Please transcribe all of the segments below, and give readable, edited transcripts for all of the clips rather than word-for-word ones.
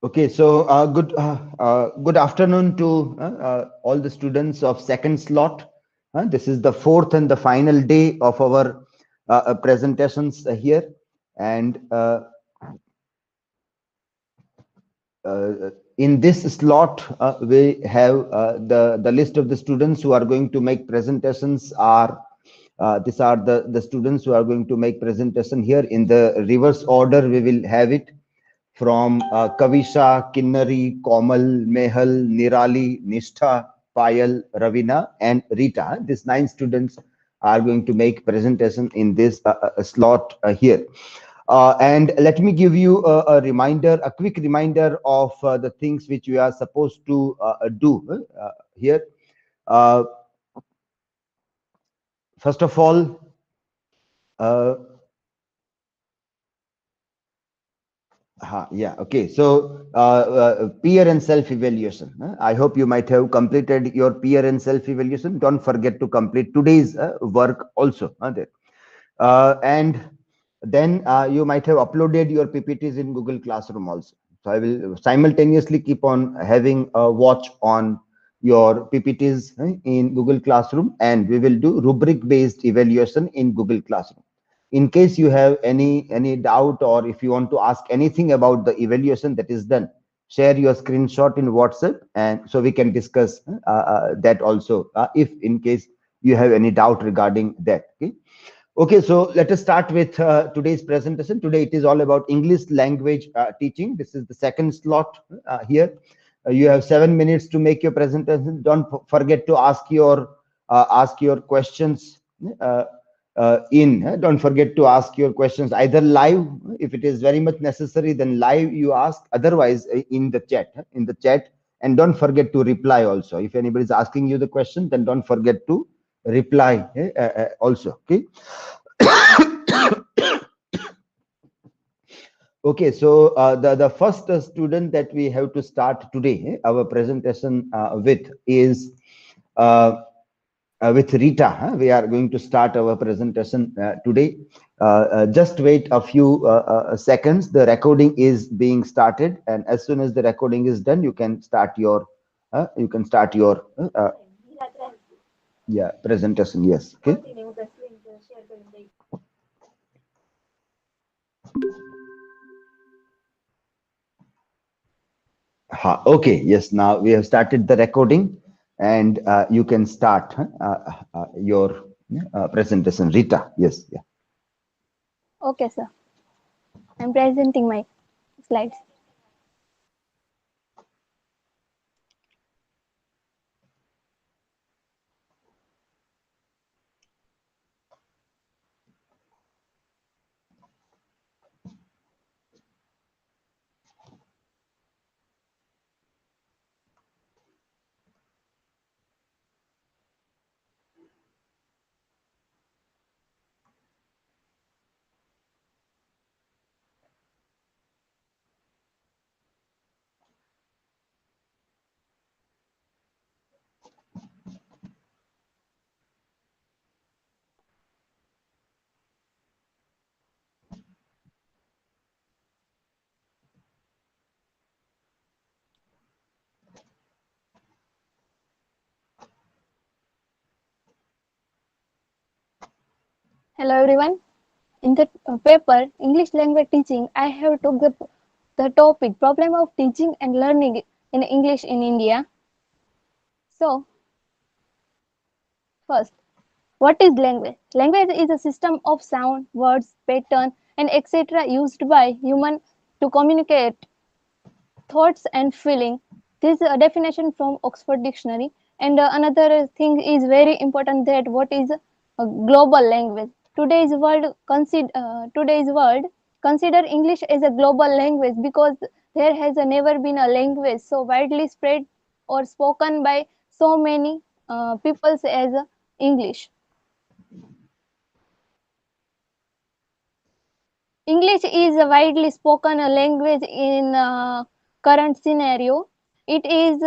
Okay, so good afternoon to all the students of second slot. This is the fourth and the final day of our presentations here, and in this slot we have the list of the students who are going to make presentations are these are the students who are going to make presentation here in the reverse order. We will have it from Kavisha, Kinnari, Komal, Mehal, Nirali, Nishtha, Payal, Ravina, and Rita. These 9 students are going to make presentation in this slot here. And let me give you a reminder, a quick reminder of the things which we are supposed to do here. Uh, First of all, uh, yeah, okay. So, peer and self-evaluation. I hope you might have completed your peer and self-evaluation. Don't forget to complete today's work also. There. And then you might have uploaded your PPTs in Google Classroom also. So I will simultaneously keep on having a watch on your PPTs in Google Classroom, and we will do rubric-based evaluation in Google Classroom. In case you have any doubt, or if you want to ask anything about the evaluation that is done, share your screenshot in WhatsApp, and so we can discuss that also if in case you have any doubt regarding that. Okay. Okay, so let us start with today's presentation. Today it is all about English language teaching. This is the second slot here. You have 7 minutes to make your presentation. Don't forget to ask your questions uh, don't forget to ask your questions either live, if it is very much necessary, then live you ask. Otherwise, in the chat, and don't forget to reply also. If anybody is asking you the question, then don't forget to reply also. Okay. Okay, so the first student that we have to start today, our presentation with is with Rita. We are going to start our presentation today. Just wait a few seconds. The recording is being started, and as soon as the recording is done, you can start your yeah, presentation. Yes. Okay. Okay, yes, now we have started the recording, and you can start your presentation. Rita, yes, yeah. Okay, sir. I'm presenting my slides. Hello, everyone. In the paper, English language teaching, I have took the topic problem of teaching and learning in English in India. So, first, what is language? Language is a system of sound, words, pattern, and etc. used by human to communicate thoughts and feeling. This is a definition from Oxford Dictionary. And another thing is very important, that what is a global language. Today's world consider English as a global language because there has never been a language so widely spread or spoken by so many peoples as English. English is a widely spoken language in current scenario. It is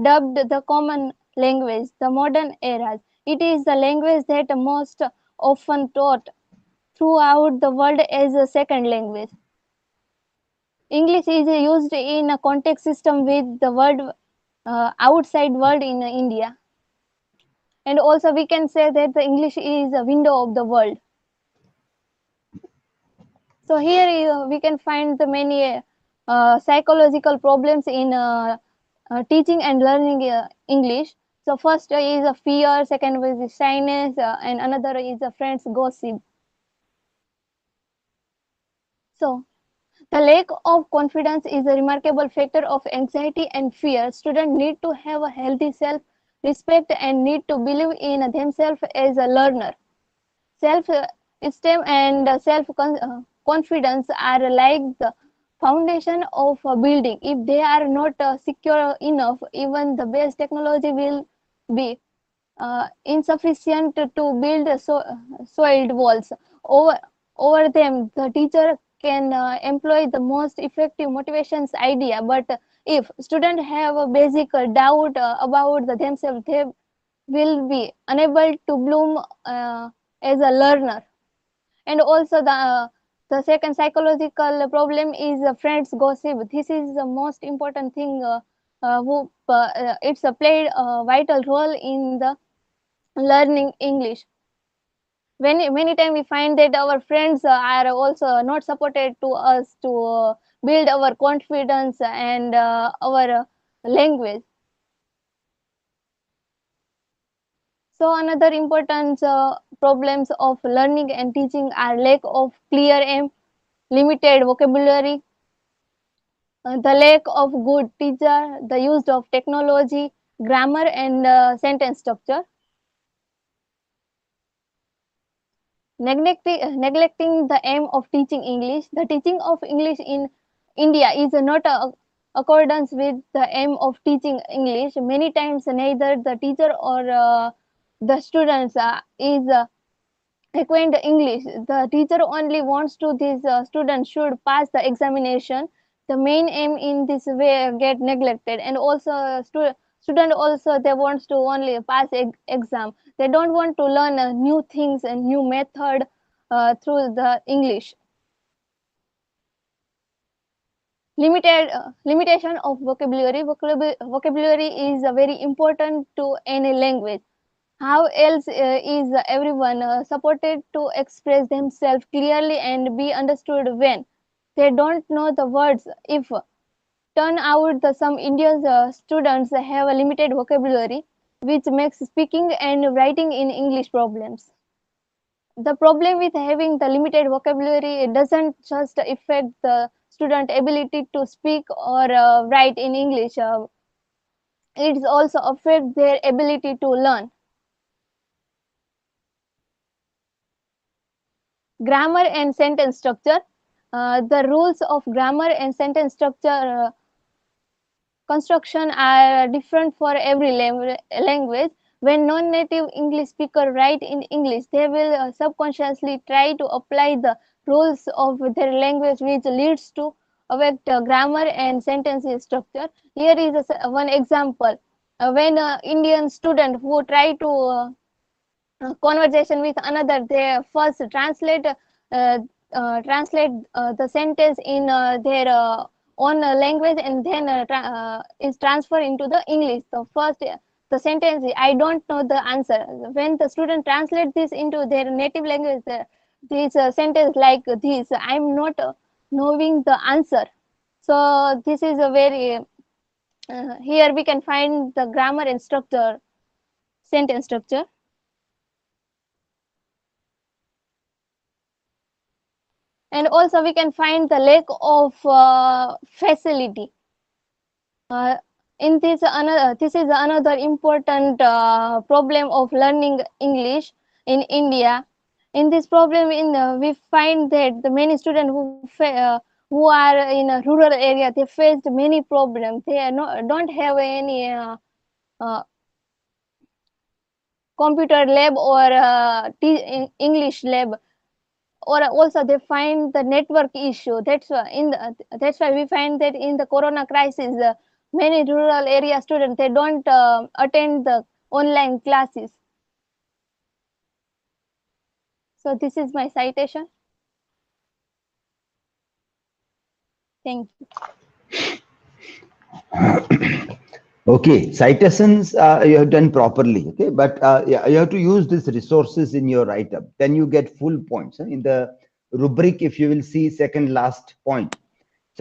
dubbed the common language, the modern eras. It is the language that most often taught throughout the world as a second language. English is used in a context system with the world outside world in India. And also we can say that the English is a window of the world. So here we can find the many psychological problems in teaching and learning English. So first is a fear, second is shyness, and another is a friends gossip. So the lack of confidence is a remarkable factor of anxiety and fear. Students need to have a healthy self-respect and need to believe in themselves as a learner. Self-esteem and self-confidence are like the foundation of a building. If they are not secure enough, even the best technology will be insufficient to build soiled walls. Over, over them, the teacher can employ the most effective motivations idea. But if students have a basic doubt about themselves, they will be unable to bloom as a learner. And also the second psychological problem is friends gossip. This is the most important thing. It's played a vital role in the learning English. Many times we find that our friends are also not supported to us to build our confidence and our language. So another important problems of learning and teaching are lack of clear aim, limited vocabulary, the lack of good teacher, the use of technology, grammar and sentence structure. Neglecting the aim of teaching English. The teaching of English in India is not accordance with the aim of teaching English. Many times neither the teacher or the students is acquaint English. The teacher only wants to this student should pass the examination. The main aim in this way get neglected, and also student also they wants to only pass exam. They don't want to learn new things and new method through the English. Limitation of vocabulary. Vocabulary is very important to any language. How else is everyone supported to express themselves clearly and be understood when they don't know the words? If turn out some Indian students have a limited vocabulary, which makes speaking and writing in English problems. The problem with having the limited vocabulary, it doesn't just affect the student ability to speak or write in English. It also affects their ability to learn. Grammar and sentence structure. The rules of grammar and sentence structure construction are different for every language. When non-native English speaker write in English, they will subconsciously try to apply the rules of their language, which leads to affect grammar and sentence structure. Here is one example. When Indian student who try to conversation with another, they first translate the sentence in their own language, and then is transfer into the English. So first the sentence is, I don't know the answer. When the student translate this into their native language, this sentence like this, I'm not knowing the answer. So this is a very here we can find the grammar and structure, sentence structure. And also we can find the lack of facility. Uh, in this is another important problem of learning English in India. In this problem, we find that the many students who are in a rural area, they faced many problems. They are don't have any uh, computer lab or English lab, or also they find the network issue. That's why we find that in the corona crisis, many rural area students, they don't attend the online classes. So this is my citation. Thank you. Okay, citations you have done properly. Okay, but yeah, you have to use these resources in your write-up. Then you get full points. In the rubric, if you will see second last point,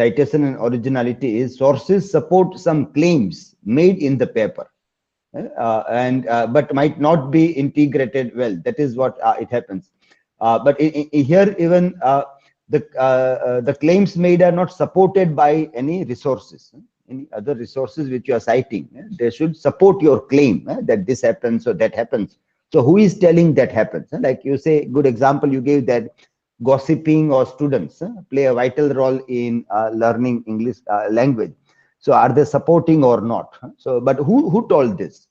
citation and originality is sources support some claims made in the paper, and but might not be integrated well. That is what it happens. But here, even the claims made are not supported by any resources, any other resources which you are citing. They should support your claim that this happens or that happens. So who is telling that happens? Like you say, good example you gave, that gossiping or students play a vital role in learning English language. So are they supporting or not? So, but who told this?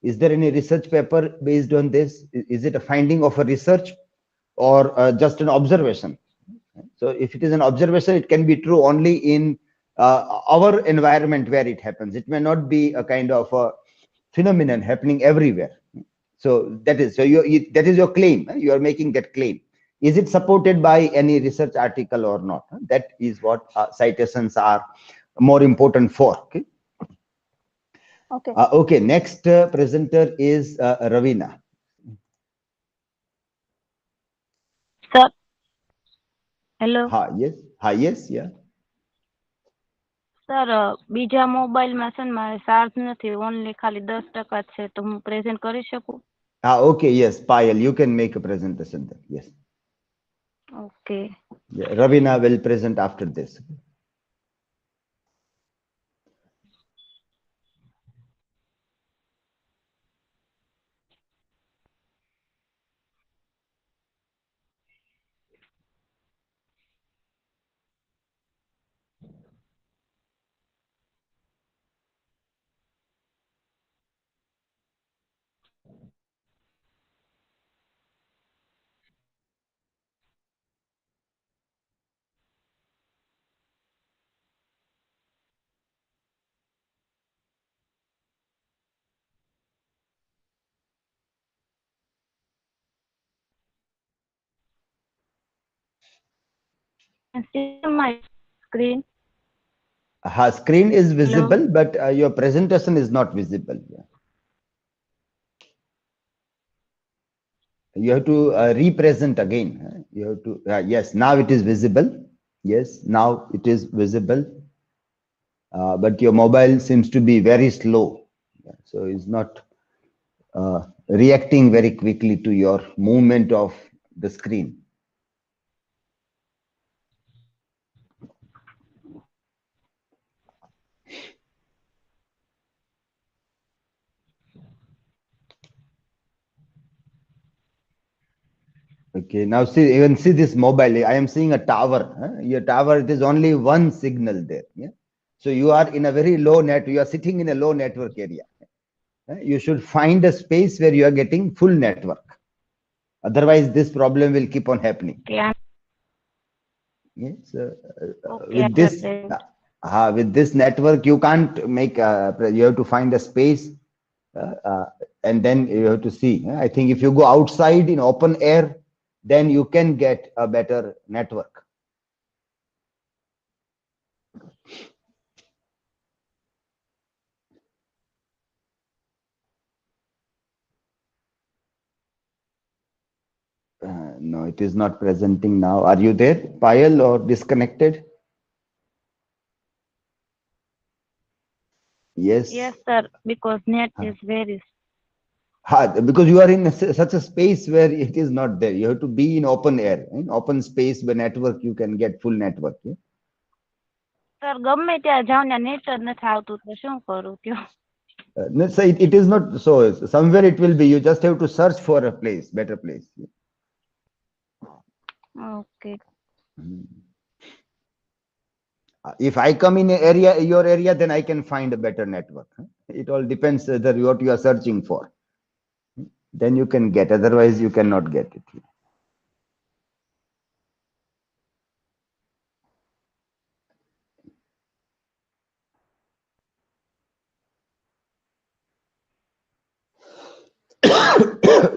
Is there any research paper based on this? Is it a finding of a research, or just an observation? So if it is an observation, it can be true only in our environment where it happens. It may not be a kind of a phenomenon happening everywhere. So that is, that is your claim. You are making that claim. Is it supported by any research article or not? That is what citations are more important for. Okay. Okay. Okay. Next presenter is Ravina. Sir hello Yes. Yes. Yeah. Sir બીજા મોબાઈલમાં છે ને મારે charge નથી, only ખાલી 10% જ છે, તો હું પ્રેઝન્ટ કરી શકું? Okay. Yes, Payal, you can make a presentation then. Yes. Okay. Yeah, Ravina will present after this. My screen. Her screen is Hello. visible, but your presentation is not visible. Yeah. You have to represent again. You have to, yes, now it is visible. Yes, now it is visible. But your mobile seems to be very slow. Yeah, so it's not reacting very quickly to your movement of the screen. Okay, now see, even see this mobile. I am seeing a tower. Your tower, it is only one signal there. Yeah. So you are in a very low net. You are sitting in a low network area. You should find a space where you are getting full network. Otherwise, this problem will keep on happening. Okay. Yes. Okay, With this network, you can't make. You have to find a space, and then you have to see. I think if you go outside in open air, then you can get a better network. No, it is not presenting now. Are you there, Payal, or disconnected? Yes. Yes, sir, because net is very. Because you are in such a space where it is not there. You have to be in open air, in open space where network, you can get full network. Yeah? Sir ગમે ત્યાં જાઉં ને net જ નથી આવતું, તો શું કરું કયો? No, so it is not so. Somewhere it will be. You just have to search for a place, better place. Okay. If I come in your area, then I can find a better network. It all depends whether what you are searching for. Then you can get. Otherwise, you cannot get it.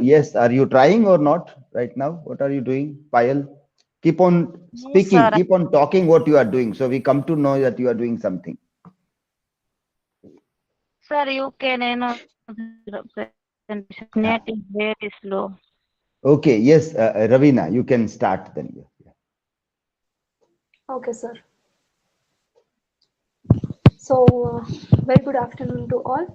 Yes, are you trying or not right now? What are you doing, Payal? Keep on Yes, speaking, sir. keep on talking what you are doing. So we come to know that you are doing something. Sir, you can presentation. Net is very slow. Okay, yes, Ravina, you can start then. Yeah. Okay, sir. So, very good afternoon to all.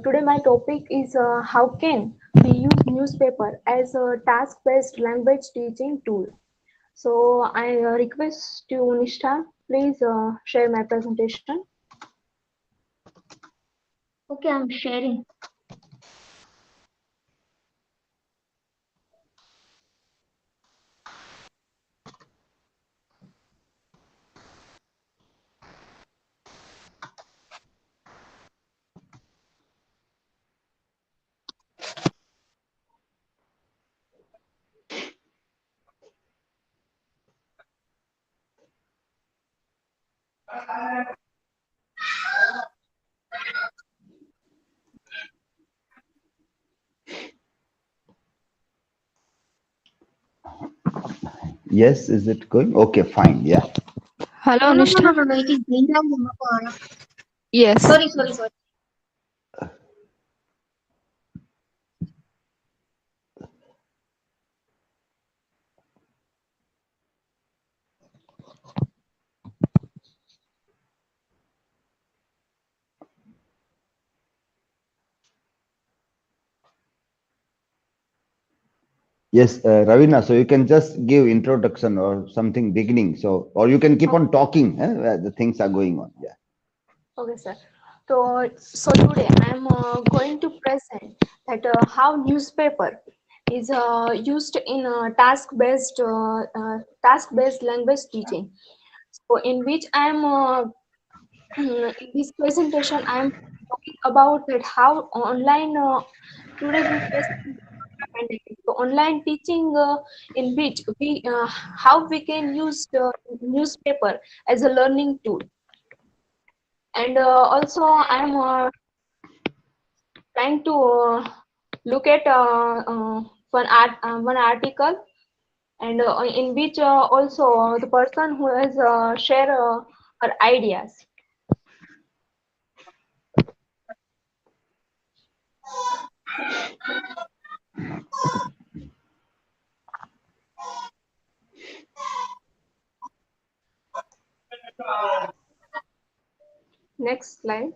Today my topic is how can we use newspaper as a task-based language teaching tool. So I request to Nishtha, please share my presentation. Okay, I'm sharing. Yes, is it going? Okay, fine. Yeah. Hello, No, no, no, no, Nishtha. no, no. It is Nirali Makvana. Yes. Sorry. Yes, Ravina, so you can just give introduction or something beginning. So, or you can keep on talking. The things are going on. Yeah. Okay, sir. So today I'm going to present that how newspaper is used in task-based language teaching. So in which I'm in this presentation I'm talking about that how online today we face pandemic. So online teaching in which we how we can use the newspaper as a learning tool. And also I'm trying to look at one article and in which also the person who has share her ideas. Next slide.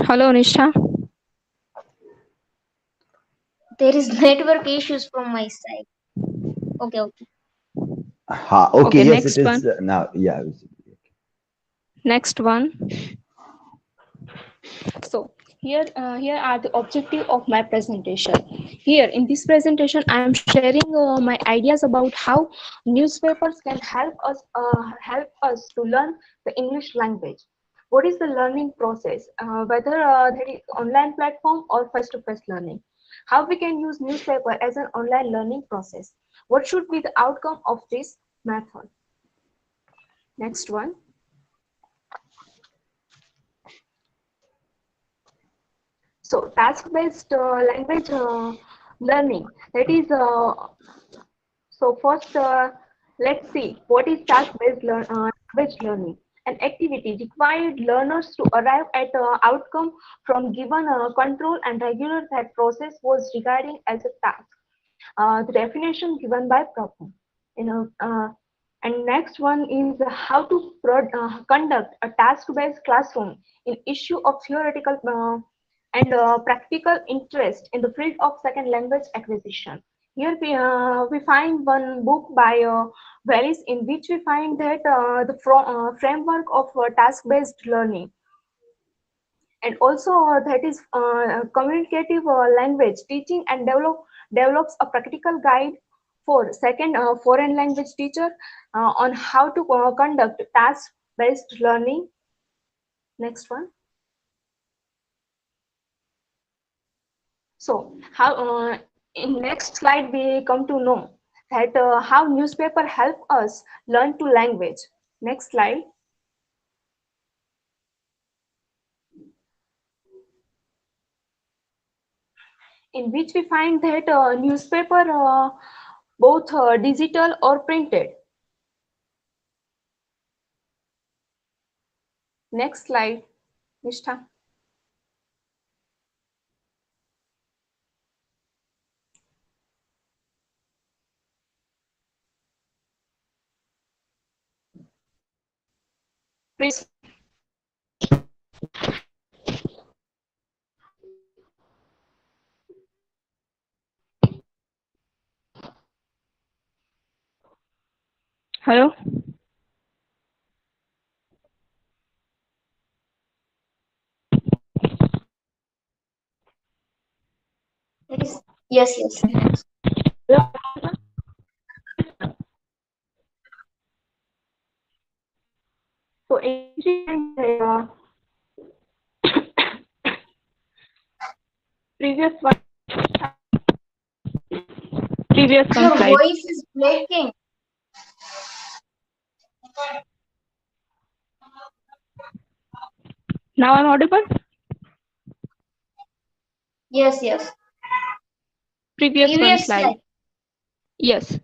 Hello, Nishtha. There is network issues from my side. Okay. Okay, Okay, yes, it next one. is now. Yeah. Next one. So here are the objective of my presentation. Here in this presentation, I am sharing my ideas about how newspapers can help us to learn the English language. What is the learning process? Whether that is online platform or face-to-face learning. How we can use newspaper as an online learning process. What should be the outcome of this method? Next one. So task-based language learning. That is so first let's see what is language learning. An activity required learners to arrive at outcome from given control and regular that process was regarding as a task. The definition given by Prabhu. You know, and next one is how to conduct a task-based classroom in issue of theoretical and practical interest in the field of second language acquisition. Here we find one book by Wells in which we find that the framework of task-based learning, and also that is communicative language teaching and develops a practical guide for second foreign language teacher on how to conduct task-based learning. Next one. So how in next slide we come to know that how newspaper help us learn to language. Next slide. in which we find that newspaper both digital or printed. Next slide, Nishtha. Previous. Hello. That is, yes, yes. So previous one. Previous one Your slide. voice is breaking. Now I'm audible. Yes, yes. Previous one Previous slide. slide. Yes.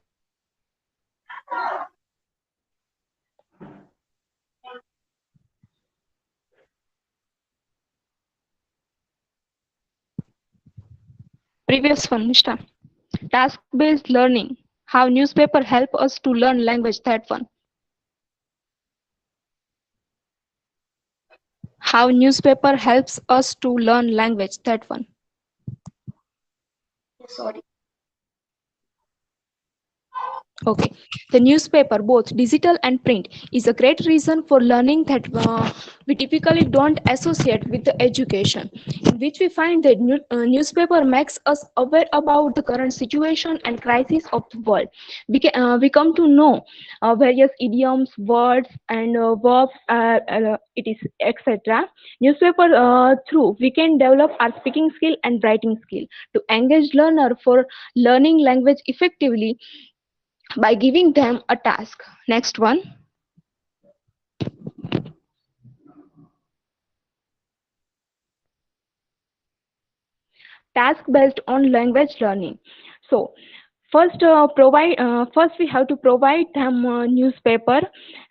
Previous one, Nishtha. Task-based learning. How newspaper help us to learn language. That one. How newspaper helps us to learn language. That one. Sorry. Okay. The newspaper, both digital and print, is a great reason for learning that we typically don't associate with the education, in which we find that newspaper makes us aware about the current situation and crisis of the world. We come to know various idioms, words, and verbs, it is etc. Newspaper through we can develop our speaking skill and writing skill to engage learner for learning language effectively by giving them a task. Next one. Task based on language learning. So first we have to provide them newspaper,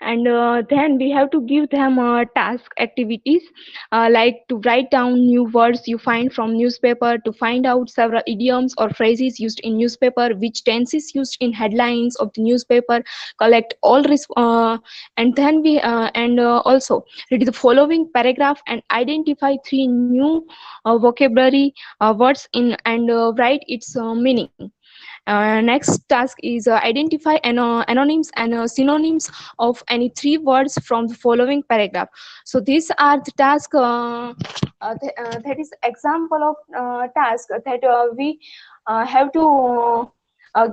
and then we have to give them task activities, like to write down new words you find from newspaper, to find out several idioms or phrases used in newspaper, which tenses used in headlines of the newspaper, collect all and then we and also read the following paragraph and identify three new vocabulary words in and write its meaning. Next task is identify anonyms and synonyms of any three words from the following paragraph. So these are the tasks that is example of task that we have to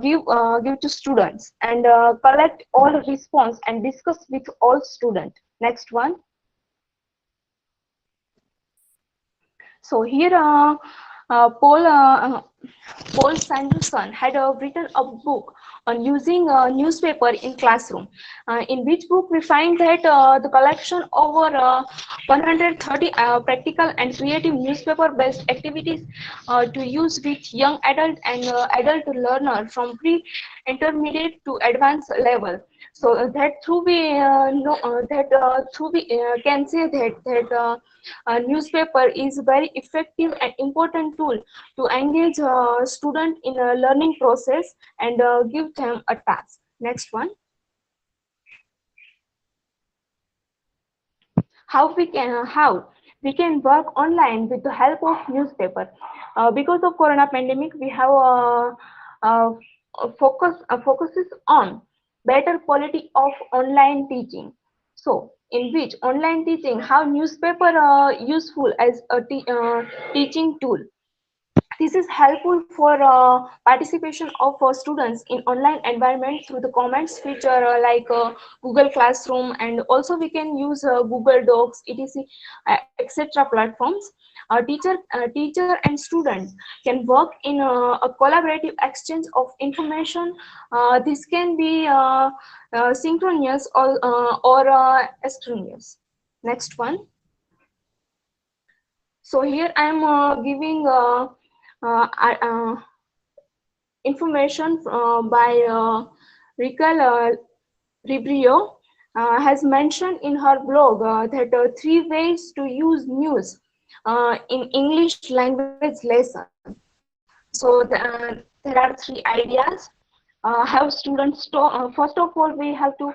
give to students, and collect all response and discuss with all students. Next one. So here Paul Sanderson had written a book on using newspaper in classroom, in which book we find that the collection over 130 practical and creative newspaper-based activities to use with young adult and adult learner from pre-intermediate to advanced level. So that through we know that through we can say that newspaper is very effective and important tool to engage student in a learning process and give them a task. Next one. How we can work online with the help of newspaper. Because of corona pandemic, we have uh, focuses on better quality of online teaching. So in which online teaching, how newspaper useful as a teaching tool. This is helpful for participation of students in online environment through the comments feature, like Google Classroom, and also we can use Google Docs, etc., etc. platforms. Teacher and students can work in a collaborative exchange of information. This can be synchronous or asynchronous. Next one. So here I am giving information by Rickel Ribrio has mentioned in her blog that three ways to use news in English language lesson. So there are three ideas. Have students first of all we have to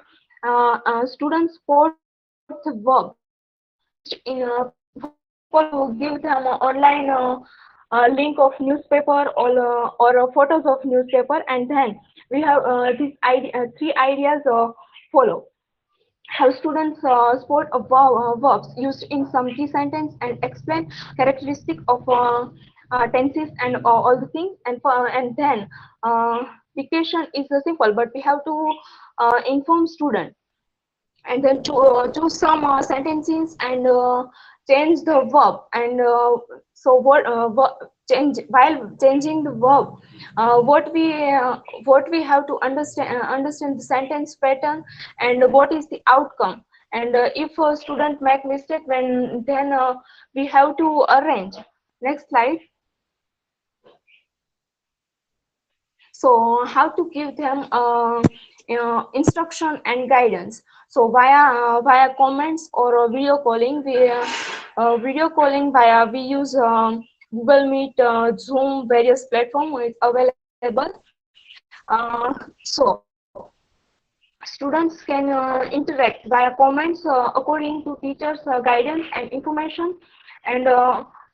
students support the verb used in for example you give them an online link of newspaper or photos of newspaper, and then we have these three ideas follow. Have students support verbs used in some key sentence and explain characteristic of tenses and all the things, and then dictation is simple, but we have to inform student, and then choose some sentences and change the verb, and so change while changing the verb, what we have to understand the sentence pattern and what is the outcome, and if a student make mistake, then we have to arrange. Next slide. So how to give them instruction and guidance? So via comments or video calling via we use Google Meet, Zoom, various platform is available. So students can interact via comments according to teachers guidance and information, and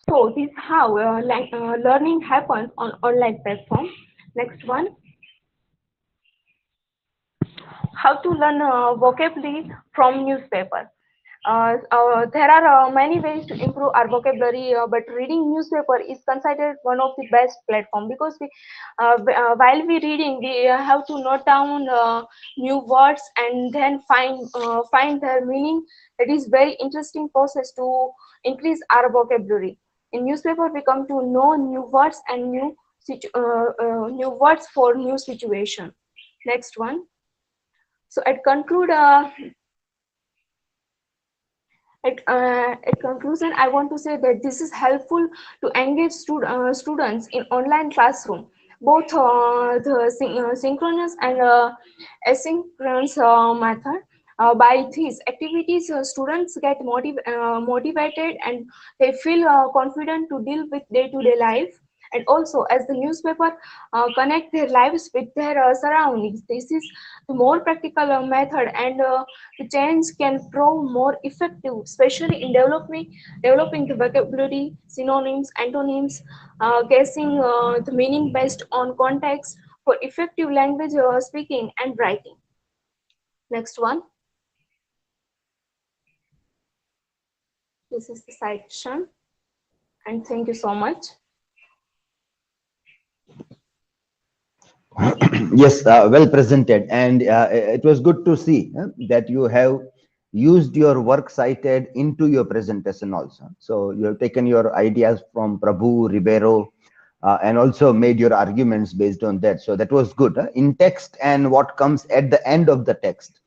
so this is how learning happens on online platform. Next one. How to learn vocabulary from newspaper. There are many ways to improve our vocabulary, but reading newspaper is considered one of the best platform, because while we reading, we have to note down new words and then find their meaning. It is very interesting process to increase our vocabulary. In newspaper, we come to know new words and new words for new situation. Next one. So at conclusion, I want to say that this is helpful to engage students in online classroom, both the synchronous and asynchronous method. By these activities, students get motivated, and they feel confident to deal with day-to-day life. And also, as the newspaper connect their lives with their surroundings, this is the more practical method, and the change can prove more effective, especially in developing the vocabulary, synonyms, antonyms, guessing the meaning based on context for effective language speaking and writing. Next one. This is the section, and thank you so much. Yes, well presented, and it was good to see that you have used your work cited into your presentation also. So you have taken your ideas from Prabhu, Ribeiro, and also made your arguments based on that. So that was good. In text and what comes at the end of the text,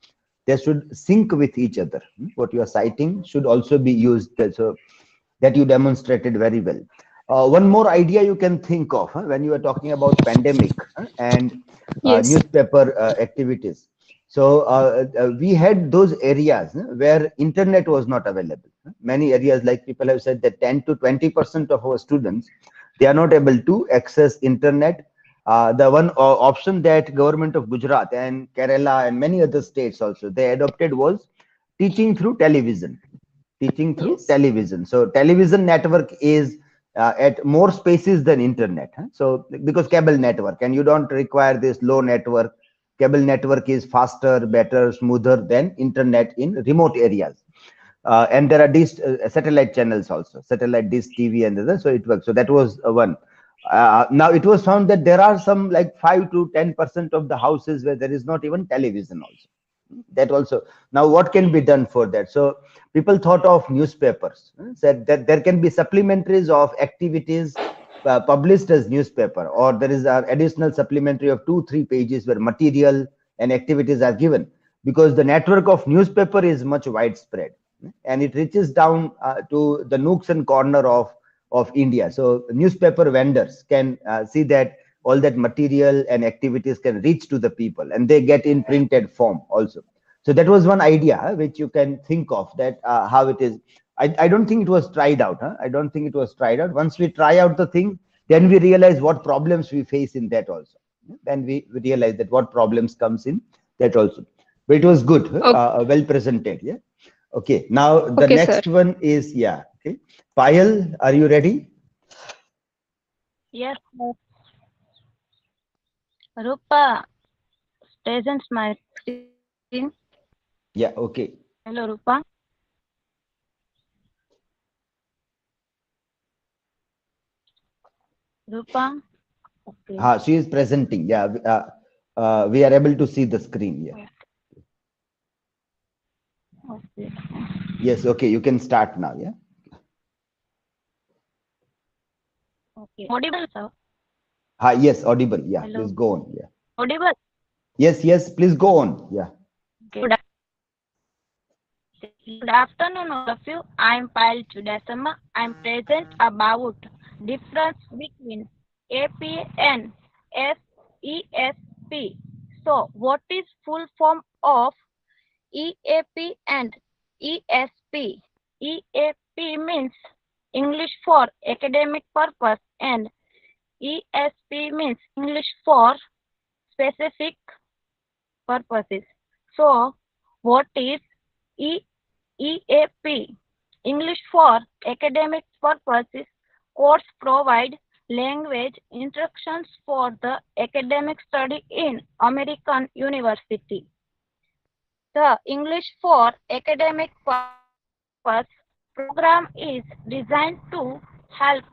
they should sync with each other. What you are citing should also be used. So that you demonstrated very well. One more idea you can think of when you are talking about pandemic and Yes. newspaper activities. So we had those areas where internet was not available. Many areas, like people have said, that 10 to 20% of our students, they are not able to access internet. The one option that government of Gujarat and Kerala and many other states also they adopted was teaching through television. Teaching through Yes. television. So television network is at more spaces than internet. So because cable network, and you don't require this low network. Cable network is faster, better, smoother than internet in remote areas. And there are these satellite channels also, satellite dish TV and others. So it works. So that was one. Now it was found that there are some like 5 to 10% of the houses where there is not even television also. That also. Now what can be done for that? So people thought of newspapers, said that there can be supplementaries of activities published as newspaper, or there is an additional supplementary of 2-3 pages where material and activities are given, because the network of newspaper is much widespread, and it reaches down to the nooks and corner of of India. So newspaper vendors can see that all that material and activities can reach to the people, and they get in printed form also. So that was one idea which you can think of, that how it is. I don't think it was tried out. I don't think it was tried out. Once we try out the thing, then we realize what problems we face in that also. Then we realize that what problems comes in that also. But it was good, well presented. Yeah. Okay. Now the Okay, sir. next one is, yeah. Okay. Payal, are you ready? Yes, sir. Rupa, presents my screen. Yeah. Okay. Hello, Rupa. Rupa. Okay. She is presenting. Yeah. We are able to see the screen. Yeah. Okay. Yes. Okay. You can start now. Yeah. Okay. Audible, sir. Yes. Audible. Yeah. Hello. Please go on. Yeah. Audible. Yes. Yes. Please go on. Yeah. Okay. Good afternoon, all of you. I'm Payal Chudasama. I'm present about difference between AP and SESP. So, what is full form of EAP and ESP? EAP means English for academic purpose and ESP means English for specific purposes. So, what is E EAP? English for academic purposes. Course provide language instructions for the academic study in American university. The English for academic purpose program is designed to help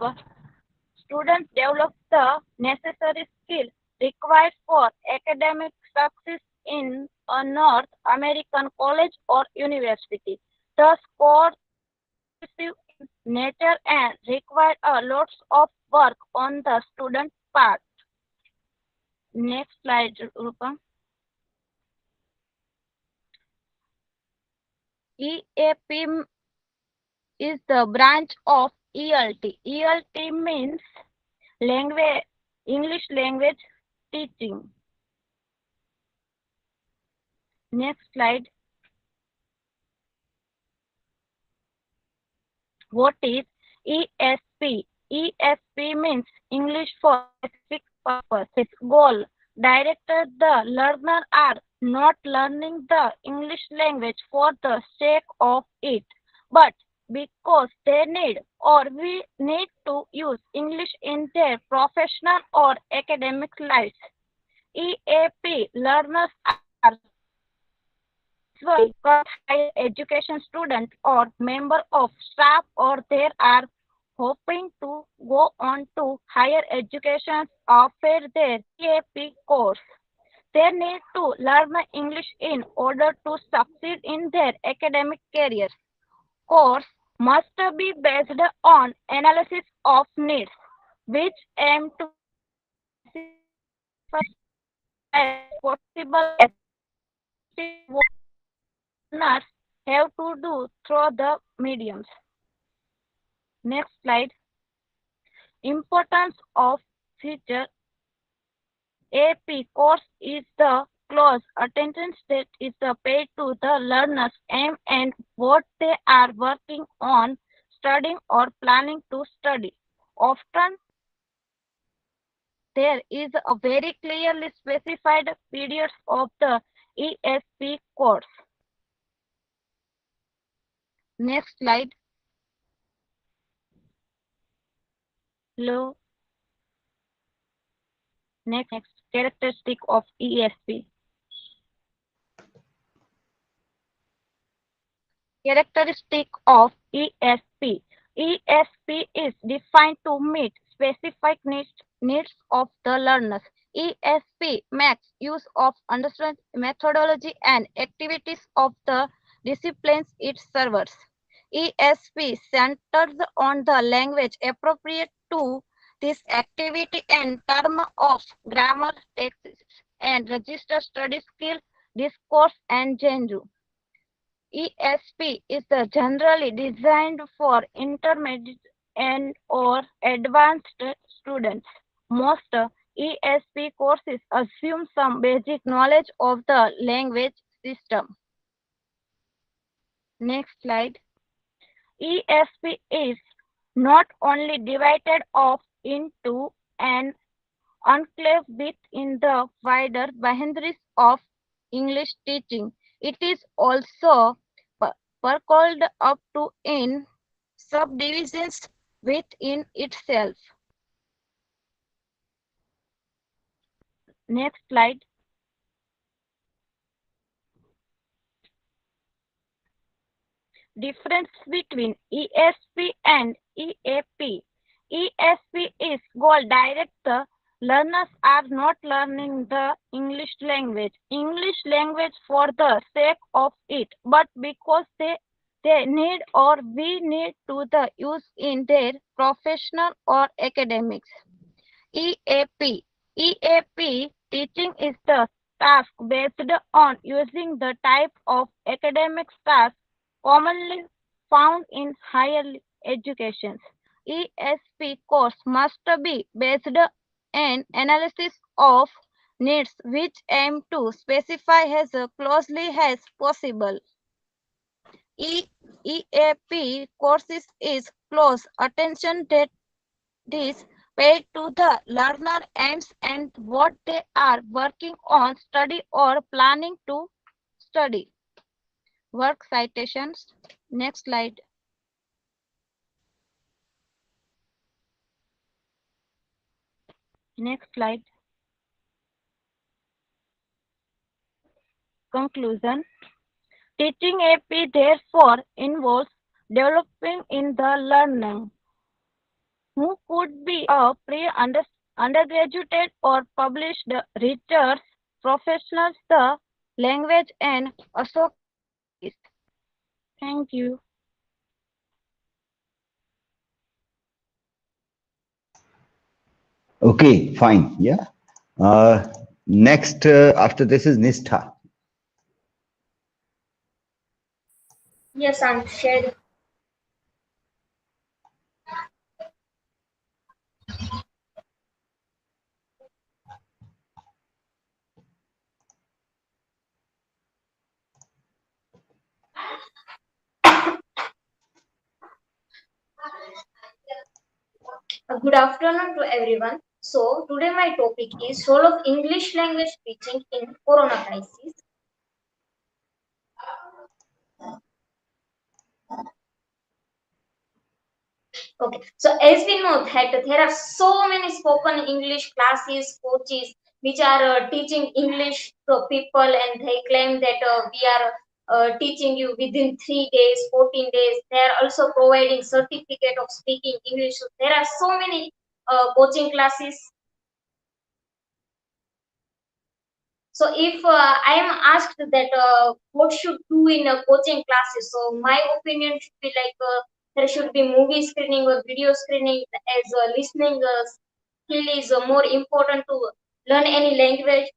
students develop the necessary skills required for academic success in a North American college or university. The course is expensive in nature and requires a lot of work on the student part. Next slide, Rupa. EAP is the branch of ELT. ELT means language, English language teaching. Next slide. What is ESP? ESP means English for specific purpose. Its goal directed the learner are not learning the English language for the sake of it, but because they need or we need to use English in their professional or academic lives. EAP learners are usually current higher education student or member of staff, or they are hoping to go on to higher education after their EAP course. They need to learn English in order to succeed in their academic career. Course must be based on analysis of needs, which aim to specify as possible as what learners have to do through the mediums. Next slide. Importance of future AP course is the close attention that is paid to the learner's aim and what they are working on studying or planning to study. Often there is a very clearly specified periods of the ESP course. Next slide. Low. Next characteristic of ESP. Characteristic of ESP. ESP is defined to meet specific needs of the learners. ESP makes use of understanding methodology and activities of the disciplines it serves. ESP centers on the language appropriate to this activity and term of grammar, text, and register study skill, discourse, and genre. ESP is generally designed for intermediate and or advanced students. Most ESP courses assume some basic knowledge of the language system. Next slide. ESP is not only divided off into an enclave within the wider boundaries of English teaching, it is also percoled up to in subdivisions within itself. Next slide. Difference between ESP and EAP. ESP is goal direct. The learners are not learning the English language for the sake of it, but because they need or we need to the use in their professional or academics. EAP. EAP teaching is the task based on using the type of academic task commonly found in higher education. ESP course must be based on analysis of needs which aim to specify as closely as possible. EAP courses is close attention that is paid to the learner aims and what they are working on study or planning to study. Work citations. Next slide. Next slide. Conclusion. Teaching AP therefore involves developing in the learning who could be a undergraduate or published research professionals, the language and associates. Thank you. Okay, fine. Yeah. Next, after this is Nishtha. Yes, I'm sharing. Good afternoon to everyone. So today my topic is role of English language teaching in Corona crisis. Okay, so as we know that there are so many spoken English classes, coaches which are teaching English to people, and they claim that we are teaching you within 3 days, 14 days. They are also providing certificate of speaking English. So there are so many coaching classes. So if I am asked that what should do in a coaching classes, so my opinion should be like there should be movie screening or video screening, as listening skill is more important to learn any language.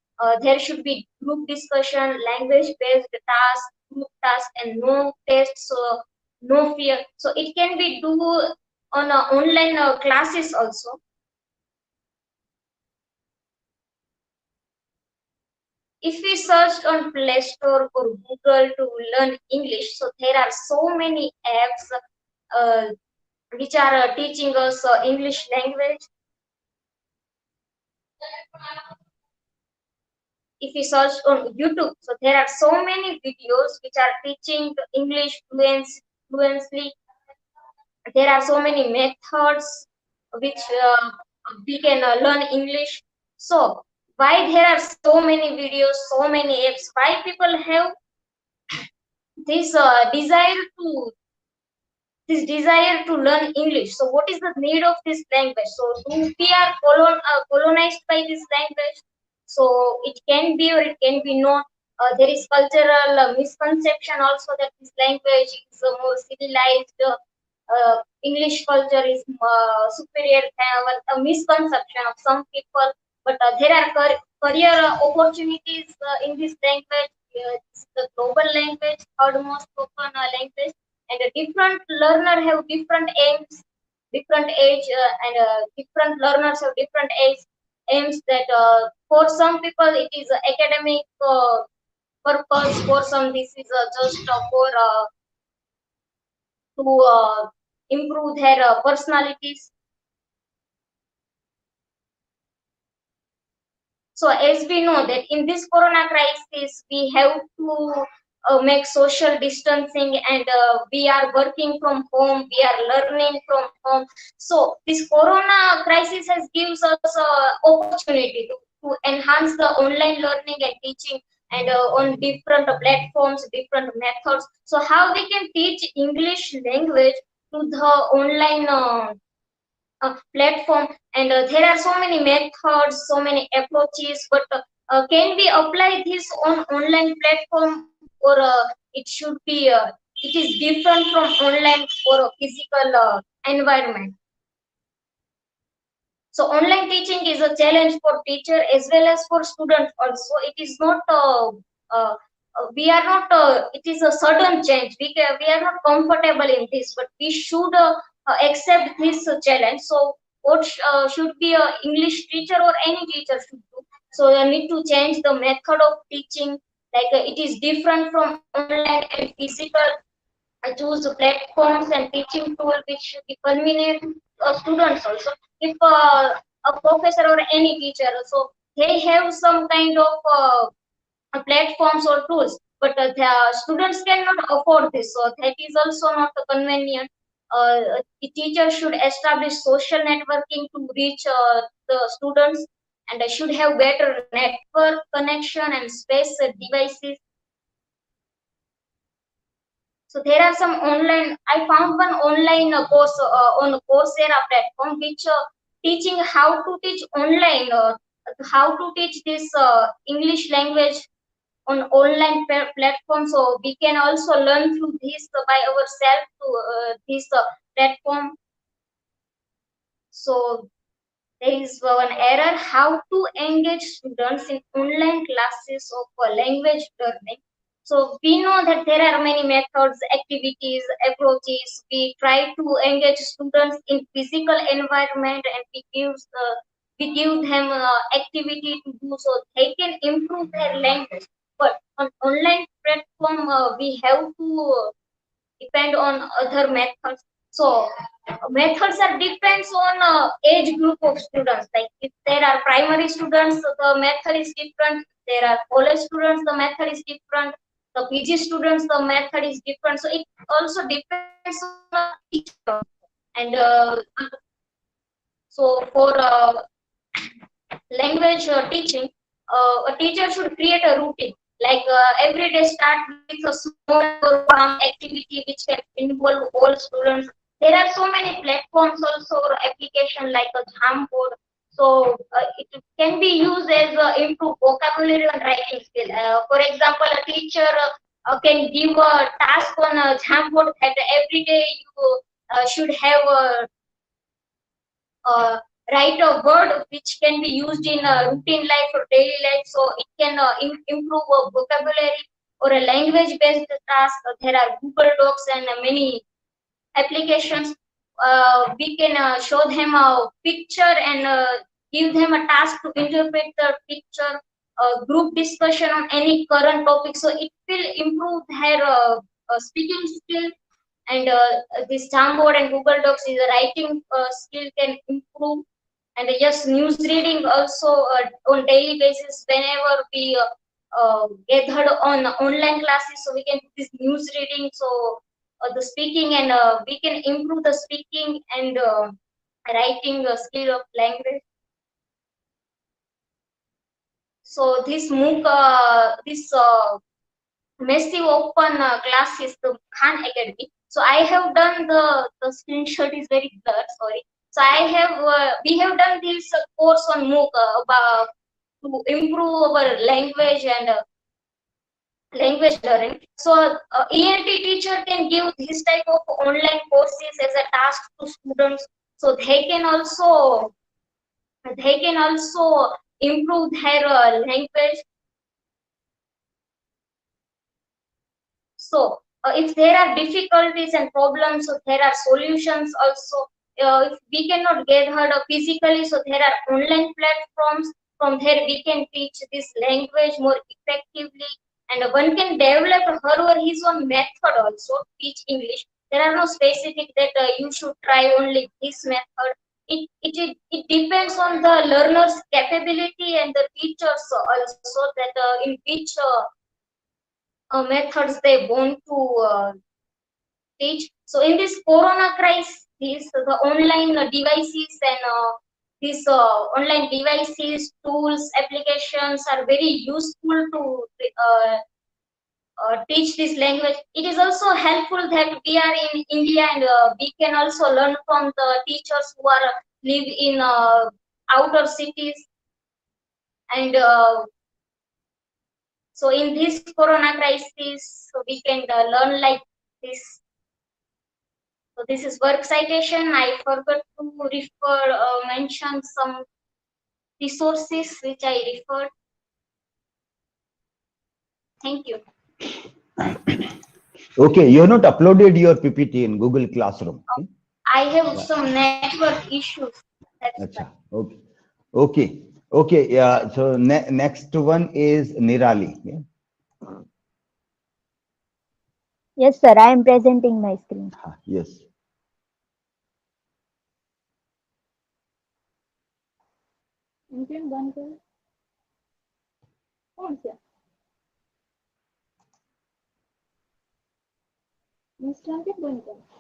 There should be group discussion, language based task, group task, and no tests, so no fear. So it can be do on online classes also. If we search on Play Store or Google to learn English, so there are so many apps which are teaching us English language. If we search on YouTube, so there are so many videos which are teaching English fluently. There are so many methods which we can learn English. So why there are so many videos, so many apps? Why people have this desire to learn English? So what is the need of this language? So do we are colonized by this language? So it can be or it can be not. There is cultural misconception also that this language is more civilized. English culture is superior. A misconception of some people, but there are career opportunities in this language. It's the global language, third most spoken language, and a different learner have different aims. different age and different learners have different age aims. That for some people it is academic purpose, for some this is just for to improve their personalities. So as we know that in this corona crisis, we have to make social distancing, and we are working from home, we are learning from home. So this corona crisis has gives us opportunity to enhance the online learning and teaching, and on different platforms, different methods. So how we can teach English language to the online platform, and there are so many methods, so many approaches, but can we apply this on online platform, or it should be it is different from online or a physical environment. So online teaching is a challenge for teacher as well as for students also. It is not we are not it is a sudden change. We are not comfortable in this, but we should accept this challenge. So what should be a English teacher or any teacher should do? So you need to change the method of teaching. Like it is different from online and physical. I choose platforms and teaching tool which should be convenient to students also. If a professor or any teacher, so they have some kind of platforms or tools, but the students cannot afford this, so that is also not convenient. The teacher should establish social networking to reach the students, and should have better network connection and space devices. So there are some online. I found one online course on Coursera platform, which teaching how to teach online, how to teach this English language on online platform. So we can also learn through this by ourselves to this platform. So there is one error: how to engage students in online classes of language learning. So we know that there are many methods, activities, approaches. We try to engage students in physical environment, and we give them activity to do so they can improve their language. But on online platform, we have to depend on other methods. So methods are depends on age group of students. Like if there are primary students, the method is different. There are college students, the method is different. The PG students, the method is different. So it also depends on teacher. And so for language teaching, a teacher should create a routine. Like every day start with a small or calm activity which can involve all students. There are so many platforms also or application like a Jamboard. So it can be used as improve vocabulary and writing skill. For example, a teacher can give a task on a Jamboard that every day you should have a write a word which can be used in routine life or daily life. So it can improve vocabulary or a language based task. There are Google Docs and many applications. We can show them a picture and give them a task to interpret the picture. Group discussion on any current topic, so it will improve their speaking skill. And this Jamboard and Google Docs is a writing skill can improve. And yes, news reading also on daily basis. Whenever we gathered on online classes, so we can do this news reading. So the speaking, and we can improve the speaking and writing skill of language. So this MOOC, this massive open classes, the Khan Academy. So I have done the screenshot is very blurred. Sorry. So I have we have done this course on MOOC about to improve our language and language learning. So ENT teacher can give this type of online courses as a task to students, so they can also improve their language. So if there are difficulties and problems, so there are solutions also. if we cannot get her physically, so there are online platforms. From there, we can teach this language more effectively, and one can develop her or his own method also to teach English. There are no specific that you should try only this method. It depends on the learner's capability and the teachers also, that in which methods they want to teach. So in this corona crisis, the online devices and these online devices, tools, applications are very useful to teach this language. It is also helpful that we are in India, and we can also learn from the teachers who are live in outer cities. And so in this corona crisis, so we can learn like this. So this is work citation. I forgot to mention some resources which I referred. Thank you. Okay, you have not uploaded your PPT in Google Classroom. I have some network issues. That's Achha, why. okay, okay, okay. Yeah. So next one is Nirali. Yeah. Yes, sir. I am presenting my screen. Yes. Engine बंद कर कौन सा Instagram बंद कर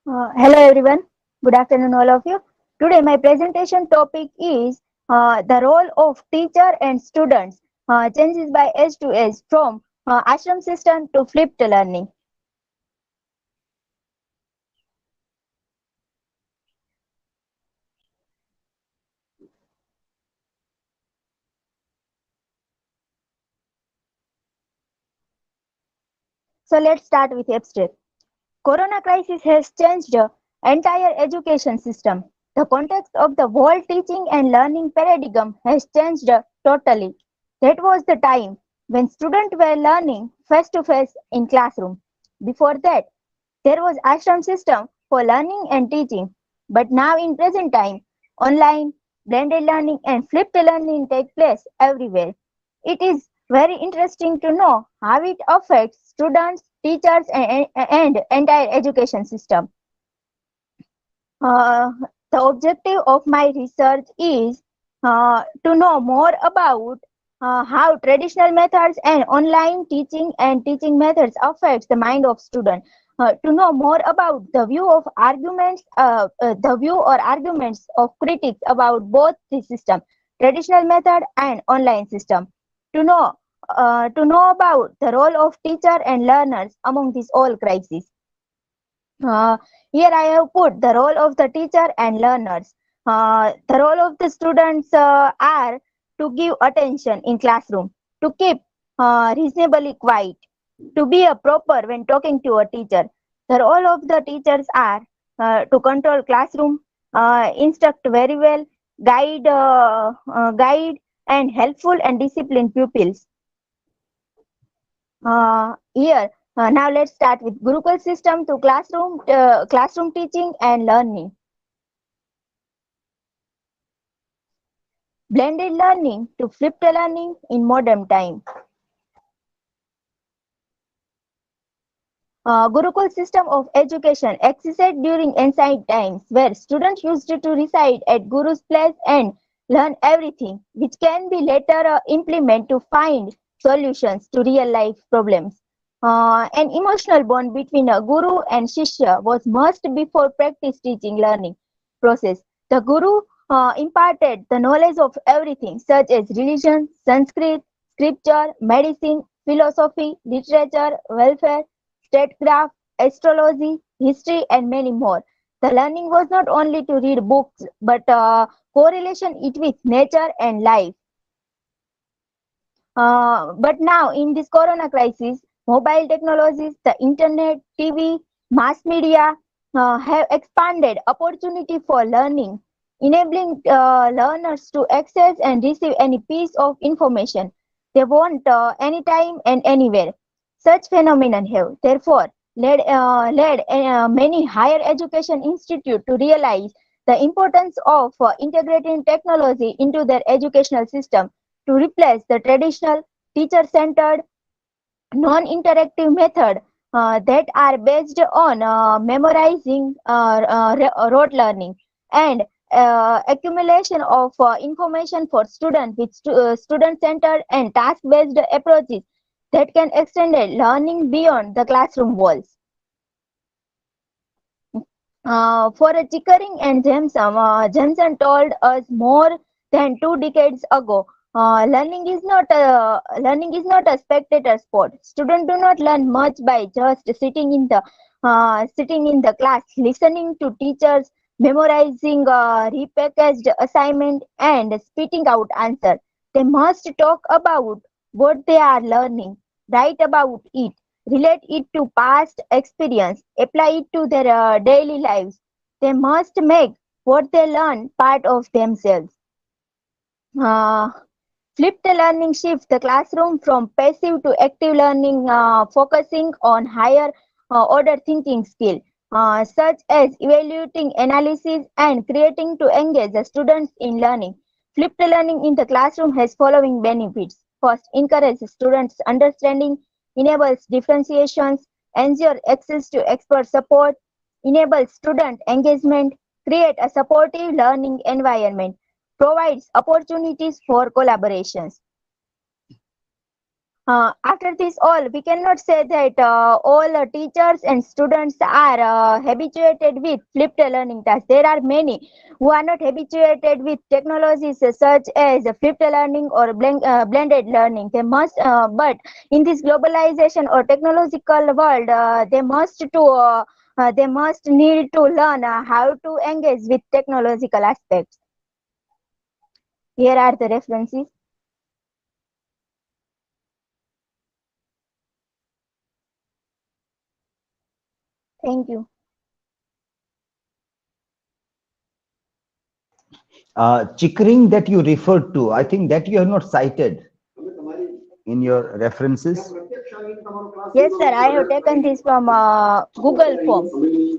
Hello everyone. Good afternoon, all of you. Today my presentation topic is the role of teacher and students changes by age to age from ashram system to flipped learning. So let's start with abstract. Corona crisis has changed the entire education system. The context of the whole teaching and learning paradigm has changed totally. That was the time when students were learning face to face in classroom. Before that, there was ashram system for learning and teaching. But now in present time, online, blended learning and flipped learning take place everywhere. It is very interesting to know how it affects students, teachers and entire education system. Uh, the objective of my research is to know more about how traditional methods and online teaching and teaching methods affects the mind of student. To know more about the view or arguments of critics about both the system, traditional method and online system. To know about the role of teacher and learners among these all crises. Uh, Here I have put the role of the teacher and learners. The role of the students are to give attention in classroom, to keep reasonably quiet, to be a proper when talking to a teacher. The role of the teachers are to control classroom, instruct very well, guide and helpful and disciplined pupils. Here now let's start with Gurukul system to classroom teaching and learning. Blended learning to flipped learning in modern time. Gurukul system of education existed during ancient times, where students used to reside at Guru's place and learn everything, which can be later implemented to find solutions to real life problems. An emotional bond between a guru and shishya was must before practice teaching learning process. The guru imparted the knowledge of everything, such as religion, Sanskrit, scripture, medicine, philosophy, literature, welfare, statecraft, astrology, history, and many more. The learning was not only to read books, but correlation it with nature and life. But now, in this corona crisis, mobile technologies, the internet, TV, mass media have expanded opportunity for learning, enabling learners to access and receive any piece of information they want anytime and anywhere. Such phenomenon have, therefore, led many higher education institutes to realize the importance of integrating technology into their educational system to replace the traditional teacher-centered non-interactive method that are based on memorizing rote learning and accumulation of information for students with student-centered and task-based approaches that can extend learning beyond the classroom walls. For a Chickering and Jameson told us more than 2 decades ago. Learning is not a spectator sport. Students do not learn much by just sitting in the class, listening to teachers, memorizing repackaged assignment, and spitting out answer. They must talk about what they are learning, write about it, relate it to past experience, apply it to their daily lives. They must make what they learn part of themselves. Uh, Flipped learning shifts the classroom from passive to active learning, focusing on higher order thinking skill, such as evaluating, analysis, and creating to engage the students in learning. Flipped learning in the classroom has following benefits. First, encourages students' understanding, enables differentiations, ensures access to expert support, enables student engagement, create a supportive learning environment, provides opportunities for collaborations. After this all, we cannot say that all teachers and students are habituated with flipped learning tasks. There are many who are not habituated with technologies such as flipped learning or blended learning. But in this globalization or technological world, they must need to learn how to engage with technological aspects. Here are the references. Thank you. Chickering that you referred to, I think that you have not cited in your references. Yes, sir. I have taken this from Google form,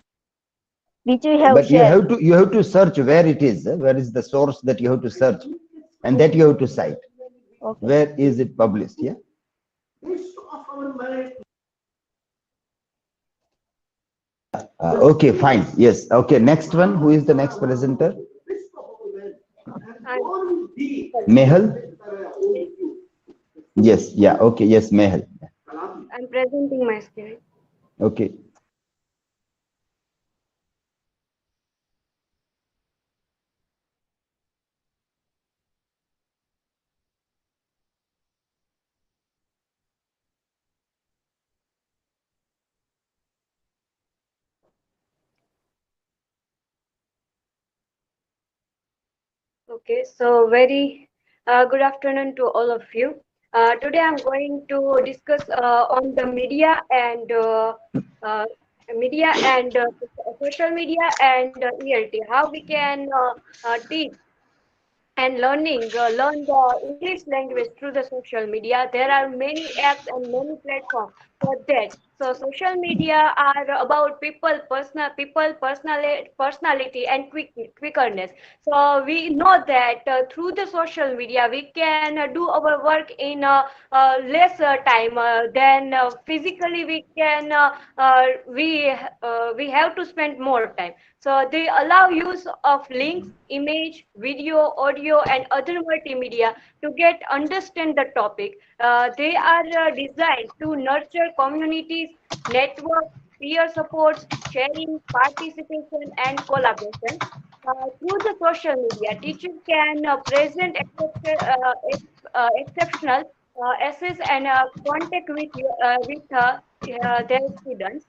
which you have But shared. you have to search where it is. Where is the source that you have to search, and that you have to cite. Okay. Where is it published? Yeah. Okay, fine. Yes. Okay. Next one. Who is the next presenter? Mehal. Yes. Yeah. Okay. Yes, Mehal. I'm presenting my screen. Okay. Okay, so very good afternoon to all of you. Today I'm going to discuss on the uh, social media and ELT, how we can teach and learn the English language through the social media. There are many apps and many platforms for that. So social media are about personality and quickness. So we know that through the social media we can do our work in less time than physically we have to spend more time. So they allow use of links, image, video, audio, and other multimedia to get understand the topic. They are designed to nurture communities, network, peer supports, sharing, participation, and collaboration. Through the social media, teachers can present exceptional essays and contact with their students.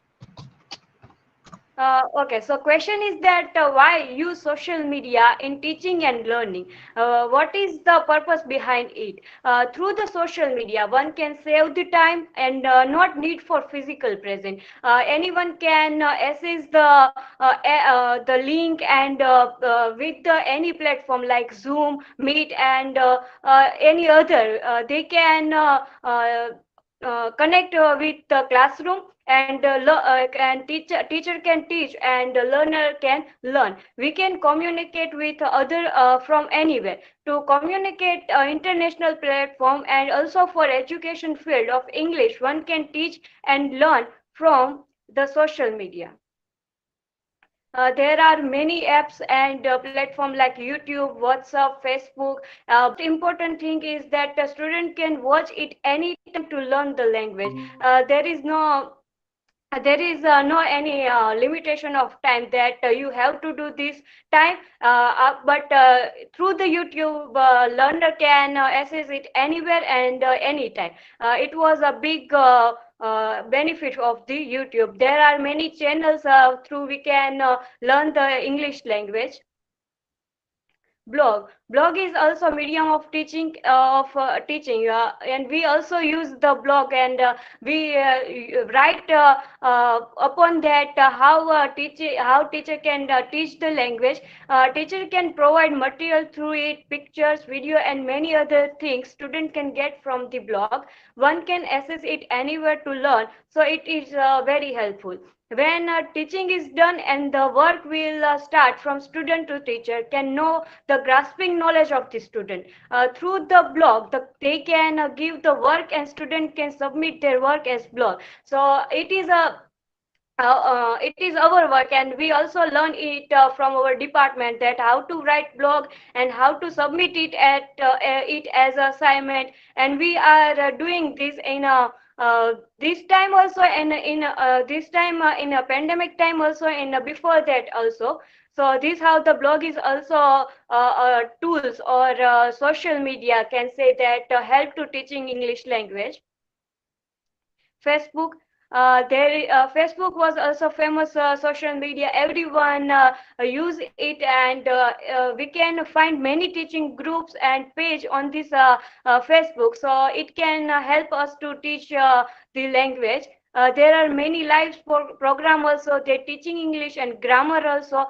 Okay, so question is that why use social media in teaching and learning? What is the purpose behind it? Through the social media, one can save the time and not need for physical presence. Anyone can access the link and with any platform like Zoom, Meet, and any other. They can connect with the classroom and teacher can teach and learner can learn. We can communicate with other from anywhere to communicate international platform, and also for education field of English one can teach and learn from the social media. There are many apps and platforms like YouTube, WhatsApp, Facebook. Important thing is that the student can watch it anytime to learn the language. There is no any limitation of time that you have to do this time, but through the YouTube, learner can access it anywhere and anytime. It was a big benefit of the YouTube. There are many channels through we can learn the English language. Blog is also medium of teaching, and we also use the blog, and we write upon that how teacher can teach the language. Teacher can provide material through it, pictures, video, and many other things student can get from the blog. One can access it anywhere to learn, so it is very helpful. When teaching is done and the work will start from student to teacher can know the grasping knowledge of the student. Through the blog, they can give the work and student can submit their work as blog. So it is our work, and we also learn it from our department that how to write blog and how to submit it as assignment. And we are doing this in a this time also, and in this time in a pandemic time also, and before that also. So this how the blog is also tools or social media can say that help to teaching English language. Facebook. Facebook was also famous social media. Everyone use it, and we can find many teaching groups and page on this Facebook. So it can help us to teach the language. There are many live program also. They're teaching English and grammar also.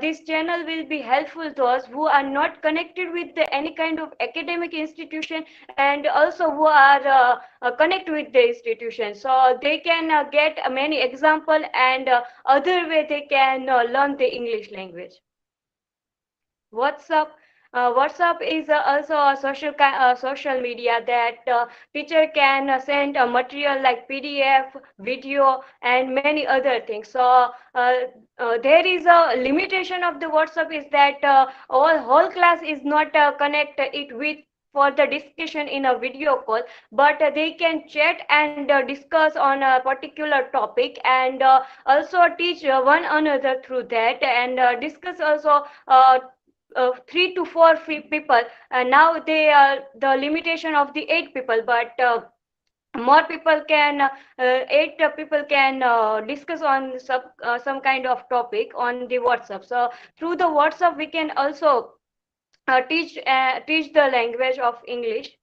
This channel will be helpful to us who are not connected with any kind of academic institution, and also who are connect with the institution. So they can get many example, and other way they can learn the English language. WhatsApp. WhatsApp is also a social media that teacher can send a material like PDF, video, and many other things. So there is a limitation of the WhatsApp is that whole class is not connect it with for the discussion in a video call, but they can chat and discuss on a particular topic, and also teach one another through that, and discuss also 3 to 4 people. Now they are the limitation of the 8 people, but more people can 8 people can discuss on some kind of topic on the WhatsApp. So through the WhatsApp we can also teach the language of English.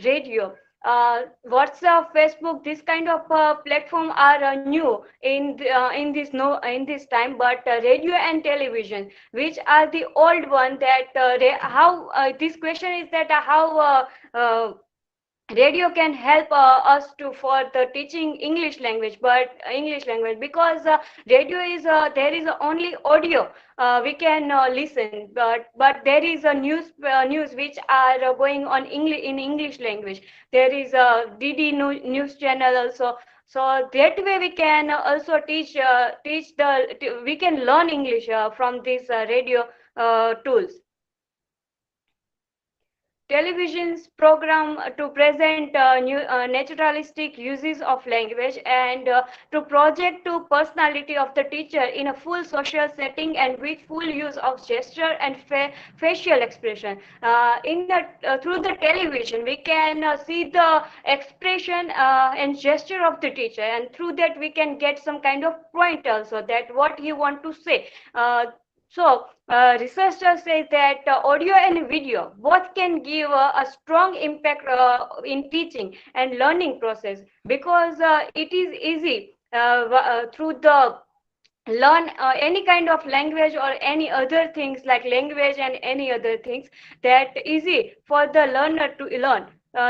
Radio. WhatsApp, Facebook, this kind of platform are new in this no in this time. But radio and television, which are the old one, that how this question is that how radio can help us to for the teaching English language, but English language, because radio is there is only audio we can listen, but there is a news which are going on English in English language. There is a news channel also. So that way we can also we can learn English from these radio tools. Television's program to present new naturalistic uses of language and to project to personality of the teacher in a full social setting and with full use of gesture and facial expression. Through the television, we can see the expression and gesture of the teacher, and through that we can get some kind of point also that what he want to say. Researchers say that audio and video both can give a strong impact in teaching and learning process, because it is easy through the learn any kind of language or any other things like language and any other things that easy for the learner to learn.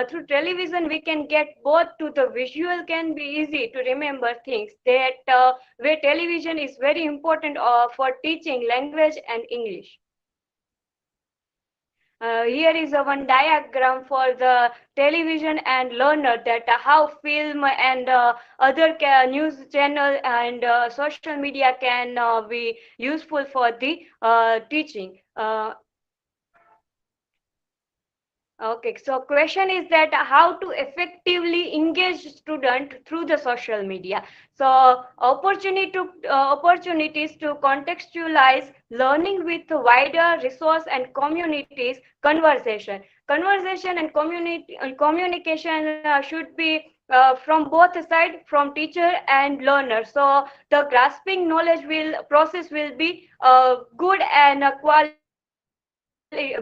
Through television we can get both. To the visual can be easy to remember things that where television is very important for teaching language and English. Here is one diagram for the television and learner, that how film and other news channel and social media can be useful for the teaching. Okay, so question is that how to effectively engage student through the social media. So opportunities to contextualize learning with wider resource and communities conversation and communication should be from both sides, from teacher and learner. So the grasping knowledge will process will be good and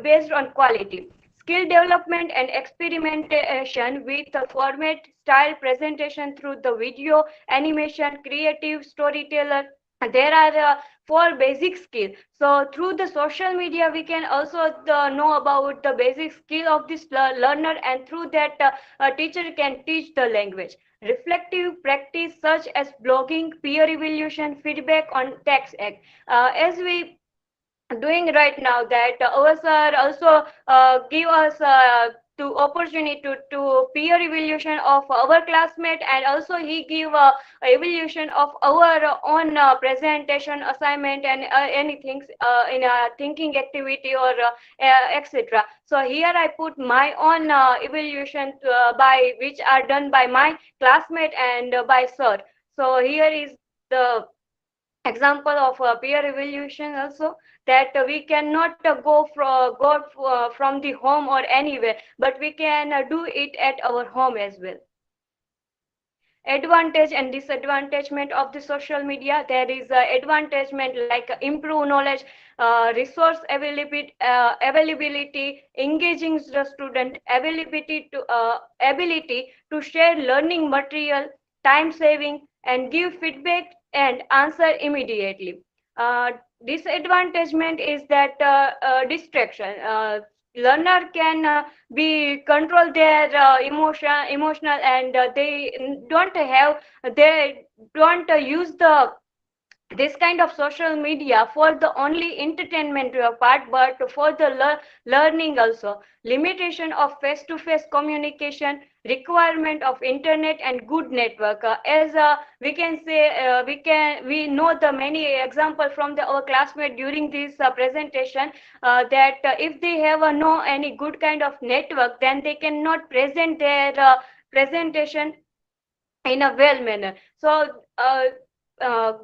based on quality. Skill development and experimentation with the format, style, presentation through the video, animation, creative storyteller. There are four basic skills. So through the social media, we can also know about the basic skill of this learner, and through that, a teacher can teach the language. Reflective practice such as blogging, peer evaluation, feedback on text act. As we doing right now, that our sir also give us to opportunity to peer evaluation of our classmate, and also he give evaluation of our own presentation assignment and anything in a thinking activity or etc. So here I put my own evaluation by which are done by my classmate and by sir. So here is the example of peer evaluation also, that we cannot from the home or anywhere, but we can do it at our home as well. Advantage and disadvantagement of the social media. There is advantagement like improve knowledge, resource availability, engaging the student, ability to share learning material, time saving, and give feedback and answer immediately. uh, Disadvantagement is that distraction. Learner can be control their emotional, and they don't use this kind of social media for the only entertainment part, but for the learning also. Limitation of face-to-face communication, requirement of internet and good network. As we can say, we know the many example from our classmate during this presentation, that if they have no any good kind of network, then they cannot present their presentation in a well manner. So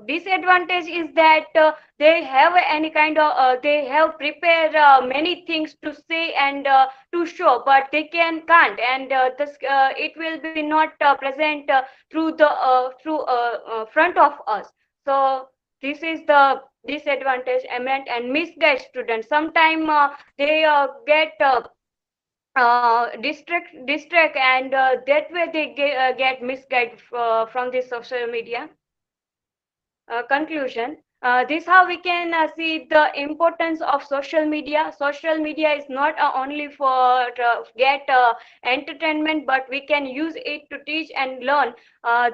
disadvantage is that they have any kind of they have prepared many things to say and to show, but they can't, and it will be not present through front of us. So this is the disadvantage. And misguide students. Sometimes they get distract, and that way they get misguided from the social media. Conclusion. This how we can see the importance of social media. Social media is not only for get entertainment, but we can use it to teach and learn.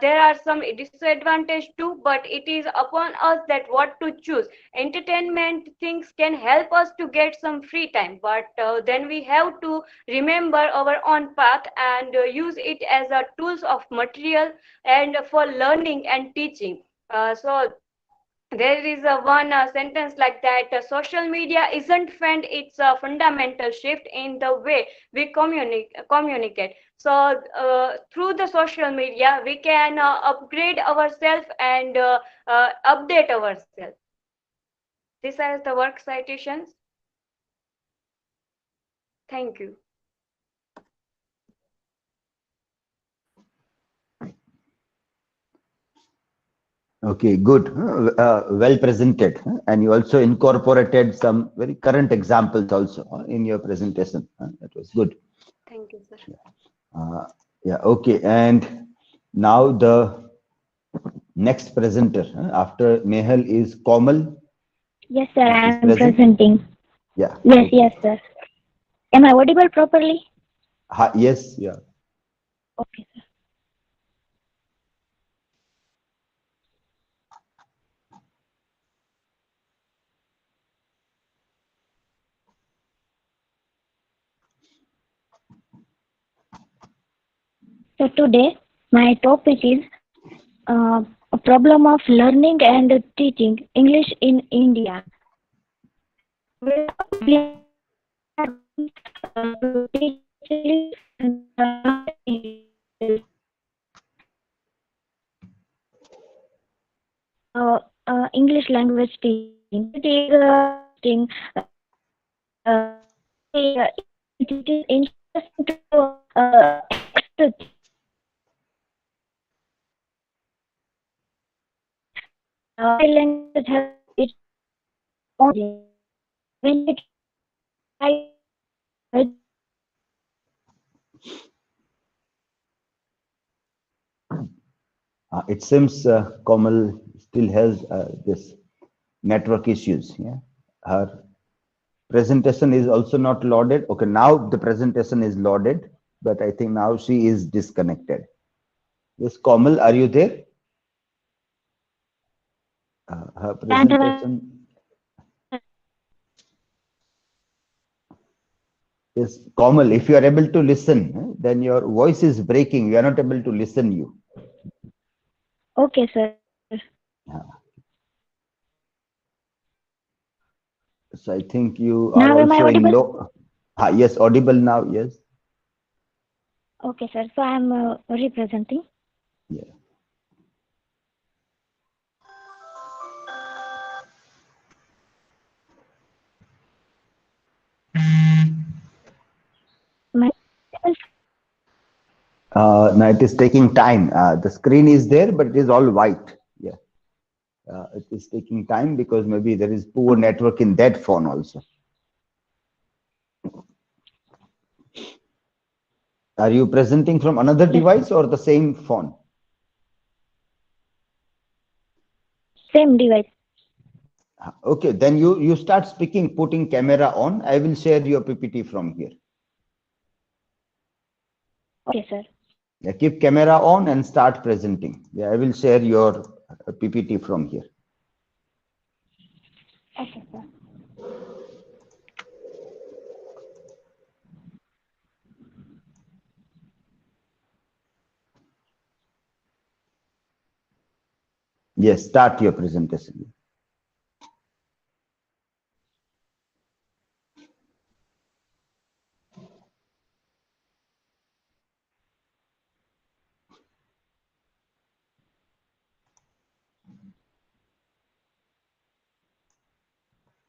There are some disadvantage too, but it is upon us that what to choose. Entertainment things can help us to get some free time, but then we have to remember our own path and use it as a tools of material and for learning and teaching. So there is a one sentence like that, social media isn't friend, it's a fundamental shift in the way we communicate. So through the social media we can upgrade ourselves and update ourselves. These are the work citations. Thank you. Okay, good. Well presented. And you also incorporated some very current examples also in your presentation. That was good. Thank you, sir. Yeah, okay. And now the next presenter after Mehal is Komal. Yes, sir, I Is am present? presenting. Yeah. Yes, Okay. yes, sir. Am I audible properly? Yes, yeah. Okay, sir. So today, my topic is a problem of learning and teaching English in India. We are to teach English and English language teaching. It is teaching. It is interesting to language has its own. When it It seems Komal still has this network issues. Yeah. Her presentation is also not loaded. Okay, now the presentation is loaded, but I think now she is disconnected. Yes, Komal, are you there? Her presentation. Yes, Komal, if you are able to listen, then your voice is breaking. We are not able to listen you. Okay, sir. So I think you are Now am I also in audible? low. Yes, audible now. Yes. Okay, sir. So I am representing. Yeah. Now it is taking time. The screen is there, but it is all white. Yeah. It is taking time because maybe there is poor network in that phone also. Are you presenting from another device or the same phone? Same device. Okay, then you start speaking, putting camera on. I will share your PPT from here. Okay, sir. Yeah, keep camera on and start presenting. Yeah, I will share your PPT from here. Okay, sir. Yes, start your presentation.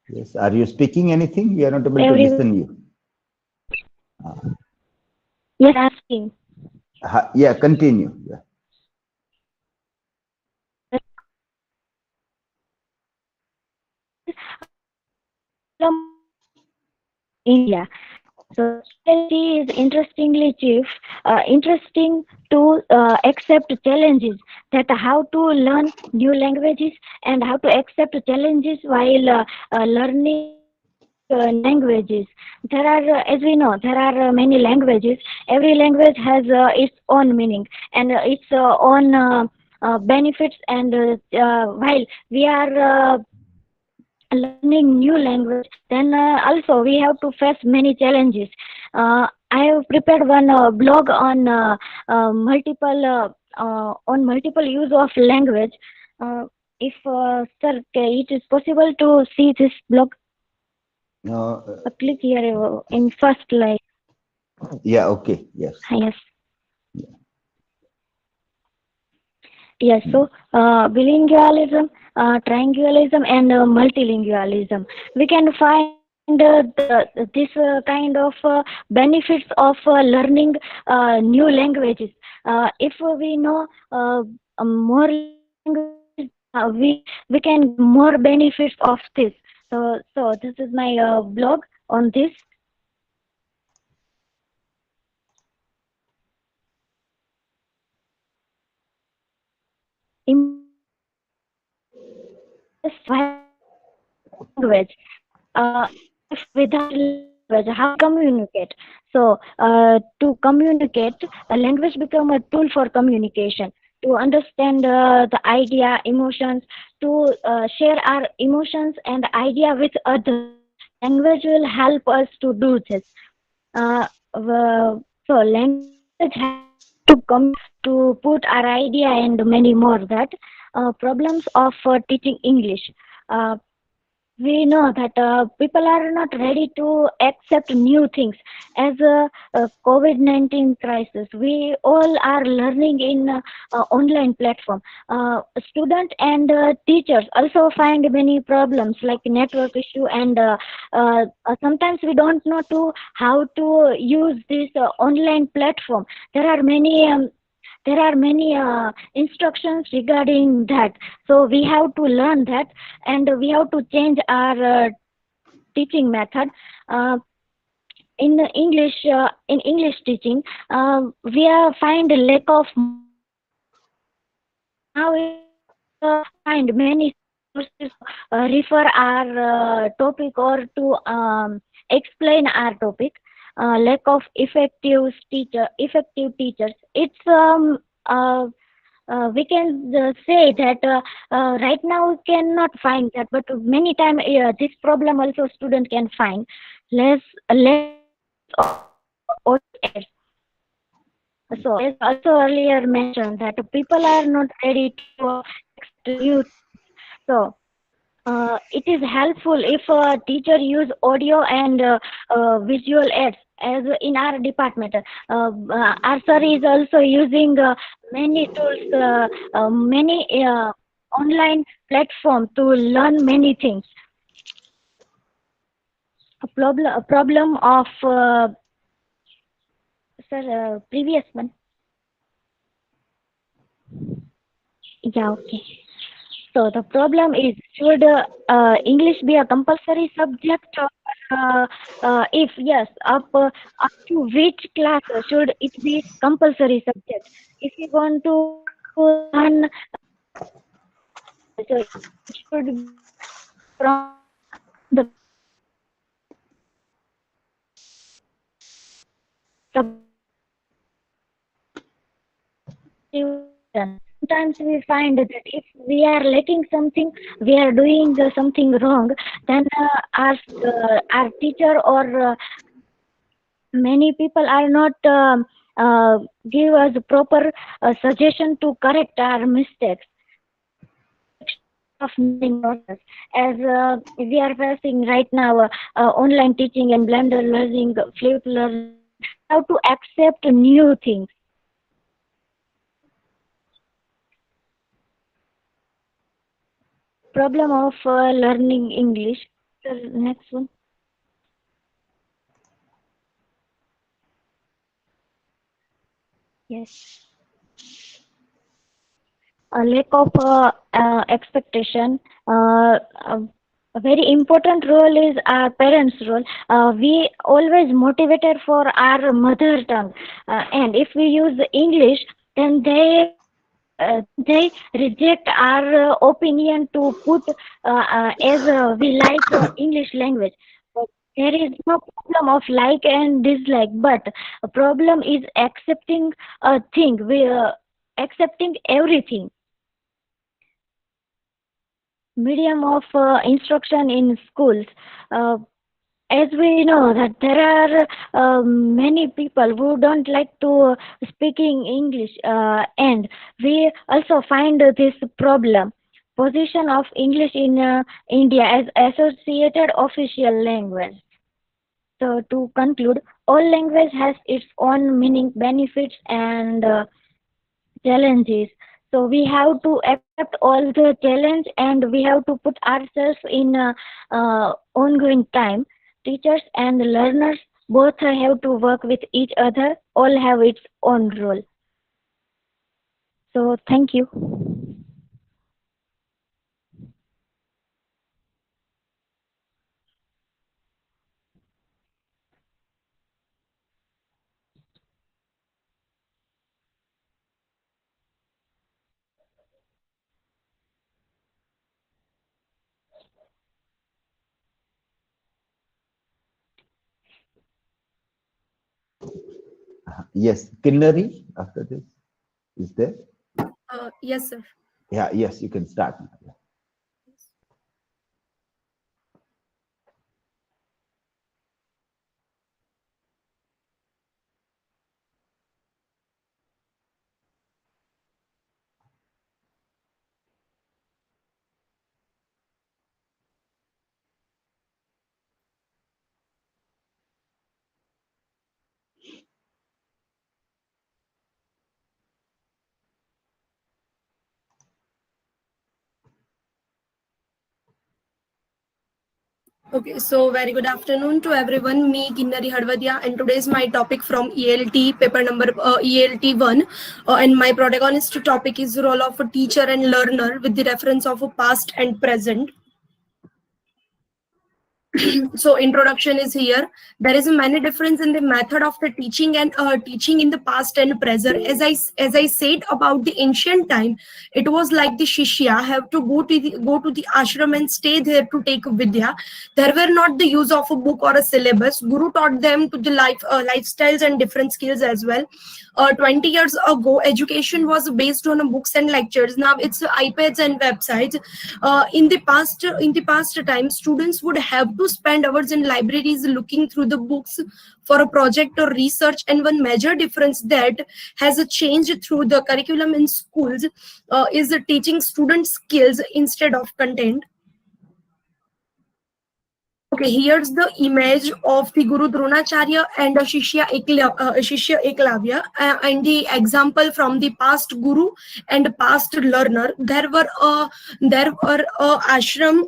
Yes, are you speaking anything? We are not able to listen you. Yes, asking. Yeah, continue. Yeah. India. So technology is interesting to accept challenges, that how to learn new languages and how to accept challenges while learning languages. There are, as we know, there are many languages. Every language has its own meaning and its own benefits. And while we are learning new language, then also we have to face many challenges. I have prepared one blog on multiple use of language. If sir, it is possible to see this blog, click here in first line. Yeah, okay, yes. Yes. Yes, so bilingualism, trilingualism, and multilingualism. We can find this kind of benefits of learning new languages. If we know more languages, then we can get more benefits of this. So this is my blog on this. Language. If without language, how communicate? So, to communicate, a language become a tool for communication. To understand the idea, emotions, to share our emotions and idea with others. Language will help us to do this. So language help us to put our idea and many more. That problems of teaching English. Uh, we know that people are not ready to accept new things as a COVID-19 crisis. We all are learning in online platform. Students and teachers also find many problems like network issue, and sometimes we don't know to how to use this online platform. There are many instructions regarding that, so we have to learn that, and we have to change our teaching method. uh, in English teaching, we find a lack of now. Find many sources refer our topic or to explain our topic. Lack of effective teachers. It's we can say that right now we cannot find that, but many time this problem also student can find. Less use of audio aids. So as also earlier mentioned that people are not ready to accept new. So it is helpful if a teacher use audio and visual aids. As in our department, our sir is also using many tools, many online platform to learn many things. A problem of sir, previous one. Yeah, okay. So the problem is, should English be a compulsory subject, or if yes, up to which class should it be compulsory subject? If you want to learn, so it should be from the sometimes we find that if we are lacking something, we are doing something wrong, then our teacher or many people are not uh, give us proper suggestion to correct our mistakes. Of learning process, as we are facing right now, online teaching and blended learning, fluid learning, how to accept new things. Problem of learning English. So next one. Yes. A lack of expectation. Uh, A very important role is our parents' role. We always motivated for our mother tongue, and if we use English, then they reject our opinion to put as we like English language. But there is no problem of like and dislike, but a problem is accepting a thing. We accepting everything. Medium of instruction in schools. Uh, as we know that there are many people who don't like to speaking English, and we also find this problem. Position of English in India as associated official language. So to conclude, all language has its own meaning, benefits, and challenges. So we have to accept all the challenge, and we have to put ourselves in ongoing time. Teachers and learners both have to work with each other. All have its own role. So thank you. Yes, Kinnari after this is there? Yes, sir. Yeah, yes, you can start. Okay, so very good afternoon to everyone. Me, Kinnari Halvadiya, and today's my topic from ELT, paper number ELT 1. And my protagonist topic is role of a teacher and learner with the reference of a past and present. So introduction is here. There is a many difference in the method of the teaching and teaching in the past and present. As I said about the ancient time, it was like the shishya have to go to the ashram and stay there to take vidya. There were not the use of a book or a syllabus. Guru taught them to the lifestyles and different skills as well. 20 years ago, education was based on books and lectures. Now it's iPads and websites. In the past time, students would have to spend hours in libraries looking through the books for a project or research. And one major difference that has changed through the curriculum in schools is teaching students skills instead of content. Okay, here's the image of the Guru Dronacharya and Shishya Eklavya, and the example from the past Guru and past learner. There were ashram,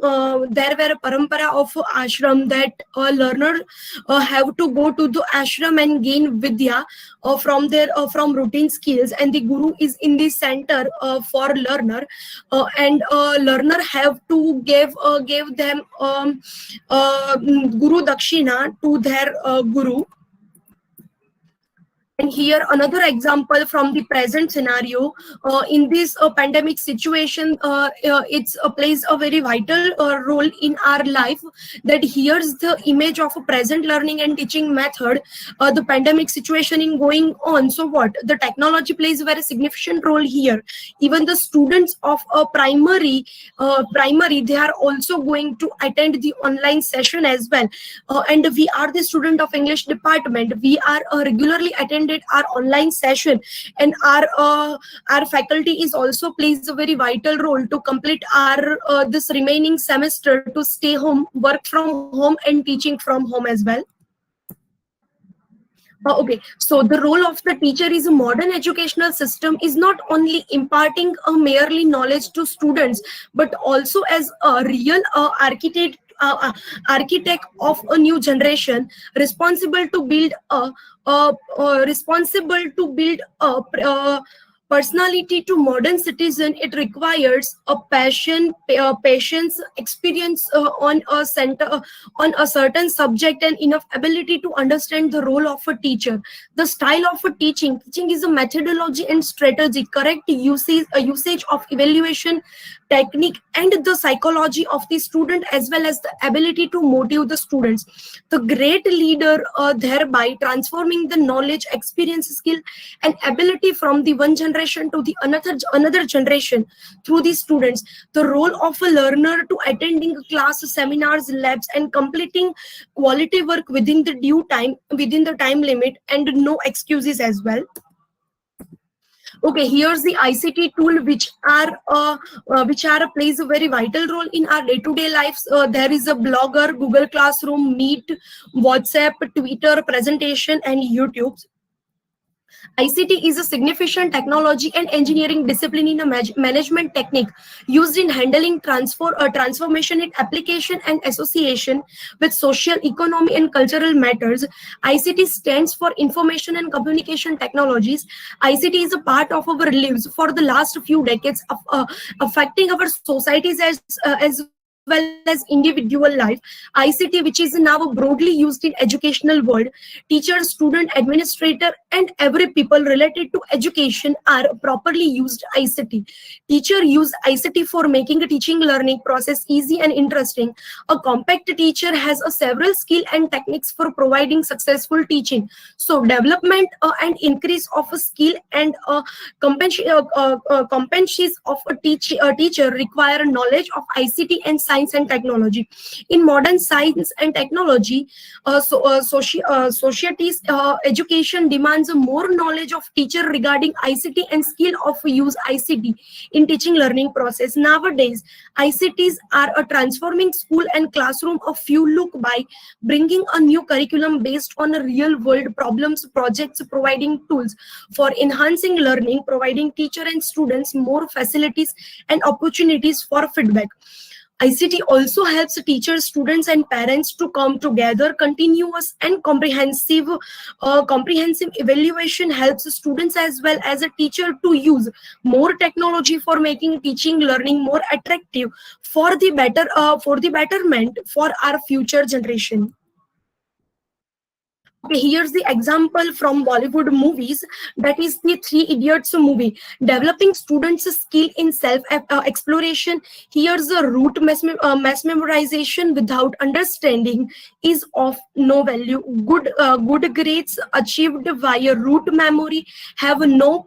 there were a parampara of ashram that a learner have to go to the ashram and gain vidya from routine skills, and the Guru is in the center for learner, and learner have to give them Guru Dakshina to their Guru. And here another example from the present scenario. In this pandemic situation, it plays a very vital role in our life. That here's the image of a present learning and teaching method. The pandemic situation in going on. So what? The technology plays a very significant role here. Even the students of a primary, they are also going to attend the online session as well. And we are the student of English department. We are regularly attended our online session, and our faculty is also plays a very vital role to complete our this remaining semester to stay home, work from home, and teaching from home as well. Okay, so the role of the teacher is a modern educational system is not only imparting a merely knowledge to students, but also as a real architect of a new generation, responsible to build a personality to modern citizen, it requires a patience, experience on a certain subject, and enough ability to understand the role of a teacher. The style of a teaching is a methodology and strategy, correct usage of evaluation technique, and the psychology of the student, as well as the ability to motivate the students. The great leader thereby transforming the knowledge, experience, skill, and ability from the one generation to the another generation through the students. The role of a learner to attending class, seminars, labs, and completing quality work within the due time, within the time limit, and no excuses as well. Okay, here's the ICT tool which plays a very vital role in our day-to-day lives. There is a Blogger, Google Classroom, Meet, WhatsApp, Twitter, presentation, and YouTube. ICT is a significant technology and engineering discipline in a management technique used in handling transformation in application and association with social, economy, and cultural matters. ICT stands for Information and Communication Technologies. ICT is a part of our lives for the last few decades, affecting our societies as well as individual life. ICT, which is now broadly used in educational world, teachers, student, administrator, and every people related to education are properly used ICT. Teacher use ICT for making a teaching learning process easy and interesting. A compact teacher has a several skill and techniques for providing successful teaching. So development and increase of a skill and competencies of a teacher require knowledge of ICT and science and technology. In modern science and technology, society's education demands more knowledge of teacher regarding ICT and skill of use ICT in teaching learning process. Nowadays, ICTs are a transforming school and classroom of few look by, bringing a new curriculum based on real world problems, projects, providing tools for enhancing learning, providing teacher and students more facilities and opportunities for feedback. ICT also helps teachers, students, and parents to come together. Continuous and comprehensive evaluation helps students as well as a teacher to use more technology for making teaching learning more attractive for the betterment for our future generation. Okay, here's the example from Bollywood movies, that is the Three Idiots movie. Developing students' skill in self-exploration. Here's the route mass memorization without understanding is of no value. Good grades achieved via route memory have no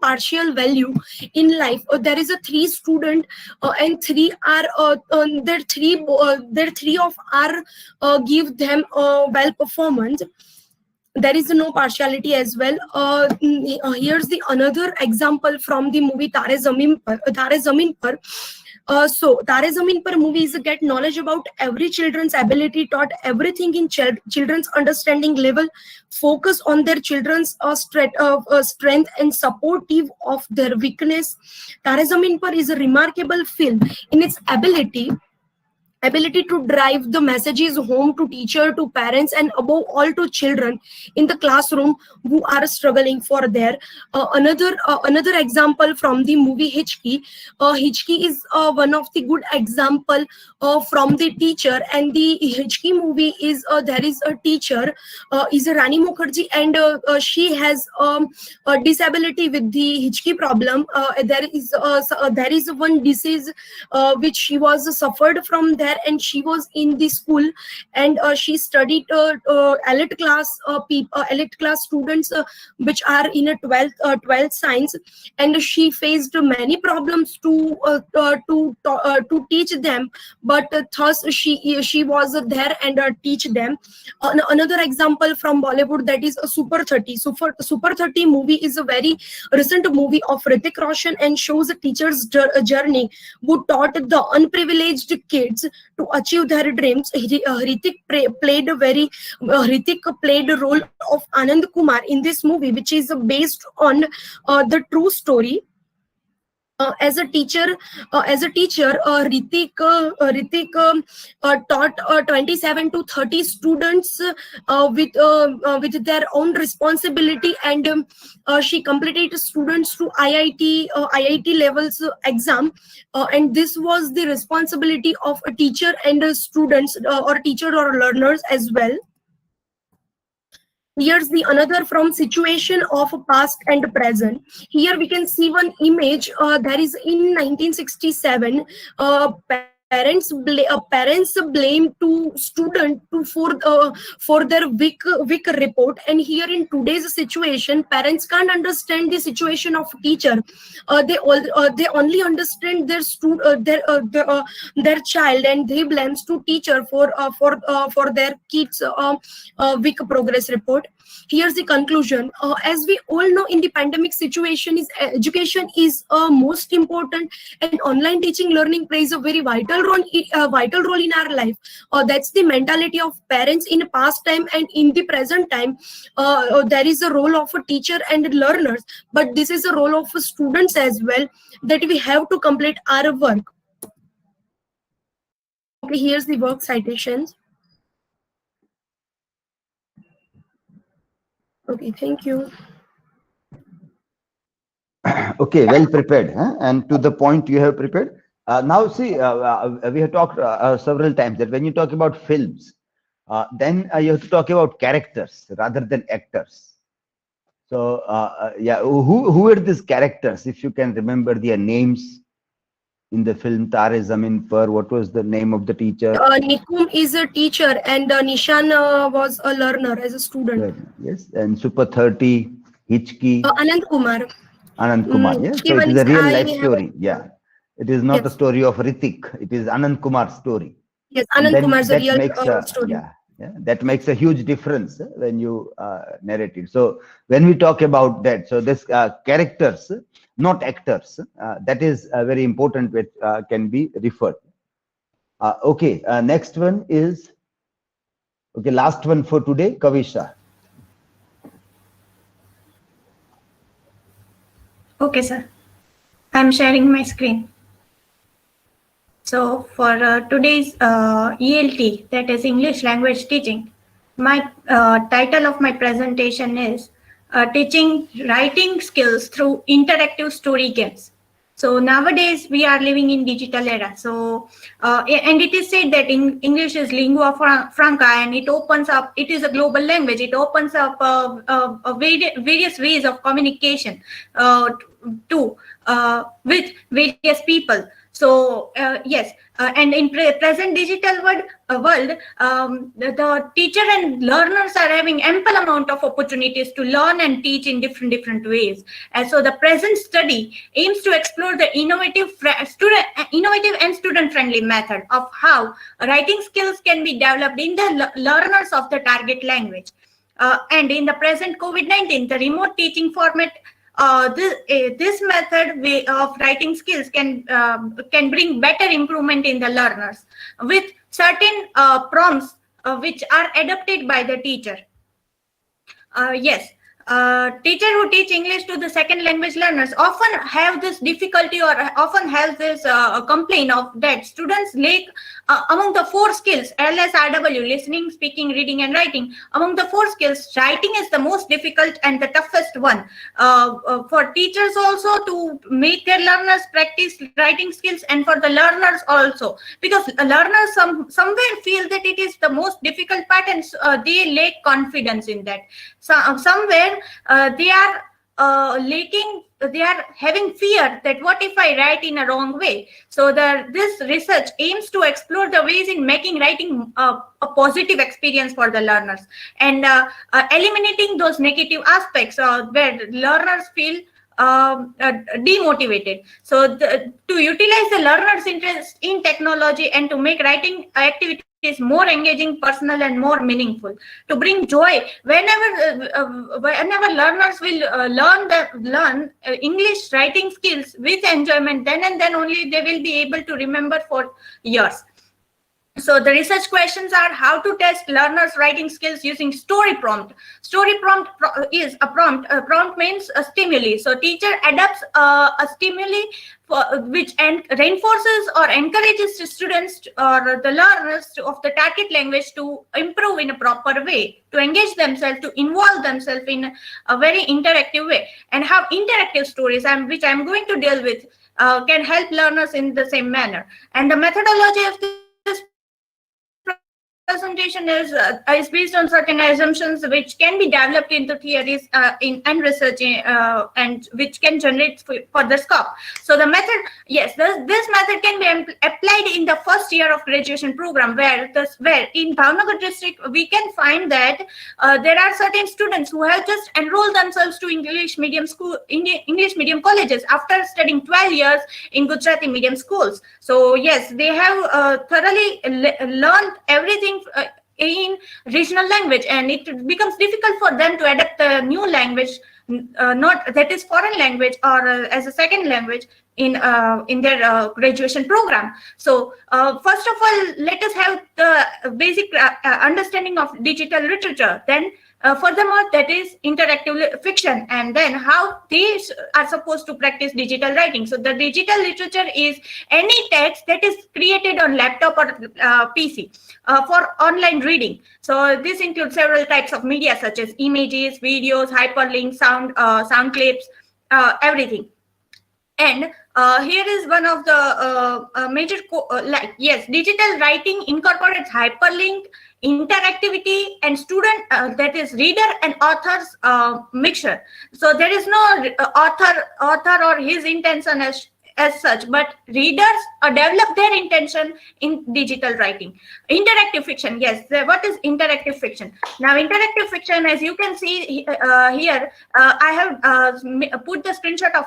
partial value in life. There is a three student and three are their three of are give them well performance. There is no partiality as well. Here's the another example from the movie Tare Zameen Par. So Tare Zameen Par movie is get knowledge about every children's ability, taught everything in children's understanding level, focus on their children's strength and supportive of their weakness. Tare Zameen Par is a remarkable film in its ability to drive the messages home to teacher, to parents, and above all to children in the classroom who are struggling for their another example from the movie Hichki. Hichki is one of the good example from the teacher, and the Hichki movie is there is a teacher is Rani Mukherjee, and she has a disability with the Hichki problem. There is one disease which she was suffered from there, and she was in the school, and she studied elite class students which are in a 12th science, and she faced many problems to teach them, but thus she was there and teach them. Another example from Bollywood, that is Super 30. Super 30 movie is a very recent movie of Hrithik Roshan and shows a teacher's journey who taught the unprivileged kids to achieve their dreams. Hrithik played a role of Anand Kumar in this movie, which is based on the true story. As a teacher, Ritik taught 27 to 30 students with their own responsibility, and she completed students to IIT levels exam, and this was the responsibility of a teacher and students, or teacher or learners as well. Here's the another from situation of past and present. Here we can see one image that is in 1967. Parents blame to student to for their weak report, and here in today's situation, parents can't understand the situation of teacher. They only understand their child, and they blames to teacher for their kids weak progress report. Here's the conclusion. As we all know, in the pandemic situation, is education is most important, and online teaching learning plays a very vital role in our life. That's the mentality of parents in past time, and in the present time, there is a role of a teacher and learners, but this is a role of students as well, that we have to complete our work. Okay, here's the work citations. Okay, thank you. Okay, well prepared, huh? And to the point you have prepared. Now, see, we have talked several times that when you talk about films, then you have to talk about characters rather than actors. So, yeah, who were these characters? If you can remember their names in the film Tare Zamin Par, what was the name of the teacher? Nikum is a teacher, and Nishan was a learner as a student. Yes, and Super 30, Hichki. Anand Kumar. Anand Kumar, yes. So it is a real life story. Yeah. It is not a story of Ritik. It is Anand Kumar's story. Yes, Anand Kumar's a real story. Yeah, that makes a huge difference when you narrate it. So when we talk about that, so this characters, not actors, that is very important, which can be referred. Okay, next one is, okay, last one for today, Kavisha. Okay, sir. I'm sharing my screen. So for today's ELT, that is English language teaching, my title of my presentation is teaching writing skills through interactive story games. So nowadays we are living in digital era. So and it is said that English is lingua franca, and it opens up. It is a global language. It opens up various ways of communication with various people. So yes, and in present digital world, the teacher and learners are having ample amount of opportunities to learn and teach in different ways. And so the present study aims to explore the innovative and student-friendly method of how writing skills can be developed in the learners of the target language. And in the present COVID-19, the remote teaching format, this method of writing skills can bring better improvement in the learners with certain prompts which are adapted by the teacher. Yes. Teacher who teach English to the second language learners often have this difficulty, or often have this complaint of that students lack among the 4 skills, LSRW, listening, speaking, reading, and writing. Among the 4 skills, writing is the most difficult and the toughest one. For teachers also to make their learners practice writing skills, and for the learners also, because learners somewhere feel that it is the most difficult part, and they lack confidence in that. So somewhere they are lacking, they are having fear that what if I write in a wrong way. So this research aims to explore the ways in making writing a positive experience for the learners, and eliminating those negative aspects where learners feel demotivated. So to utilize the learners' interest in technology and to make writing activities more engaging, personal, and more meaningful, to bring joy whenever learners will learn English writing skills with enjoyment, then and then only they will be able to remember for years. So the research questions are how to test learners' writing skills using story prompt. Story prompt is a prompt. A prompt means a stimuli. So teacher adapts a stimuli which reinforces or encourages the students or the learners of the target language to improve in a proper way, to engage themselves, to involve themselves in a very interactive way, and how interactive stories, which I'm going to deal with, can help learners in the same manner. And the methodology of this presentation is based on certain assumptions which can be developed into theories and research and which can generate further scope. So the method, yes, this method can be applied in the first year of graduation program, where in Bhavnagar district we can find that there are certain students who have just enrolled themselves to English medium school, English medium colleges after studying 12 years in Gujarati medium schools. So yes, they have thoroughly learned everything in regional language, and it becomes difficult for them to adapt the new language, not that is foreign language or as a second language in their graduation program. So first of all, let us have the basic understanding of digital literature. Then furthermore, that is interactive fiction, and then how they are supposed to practice digital writing. So the digital literature is any text that is created on laptop or PC for online reading. So this includes several types of media such as images, videos, hyperlinks, sound clips, everything. And here is one of the major, digital writing incorporates hyperlink, interactivity, and student, that is reader and author's mixture. So there is no author or his intention as such, but readers develop their intention in digital writing. Interactive fiction, yes. What is interactive fiction? Now, interactive fiction, as you can see here, I have put the screenshot of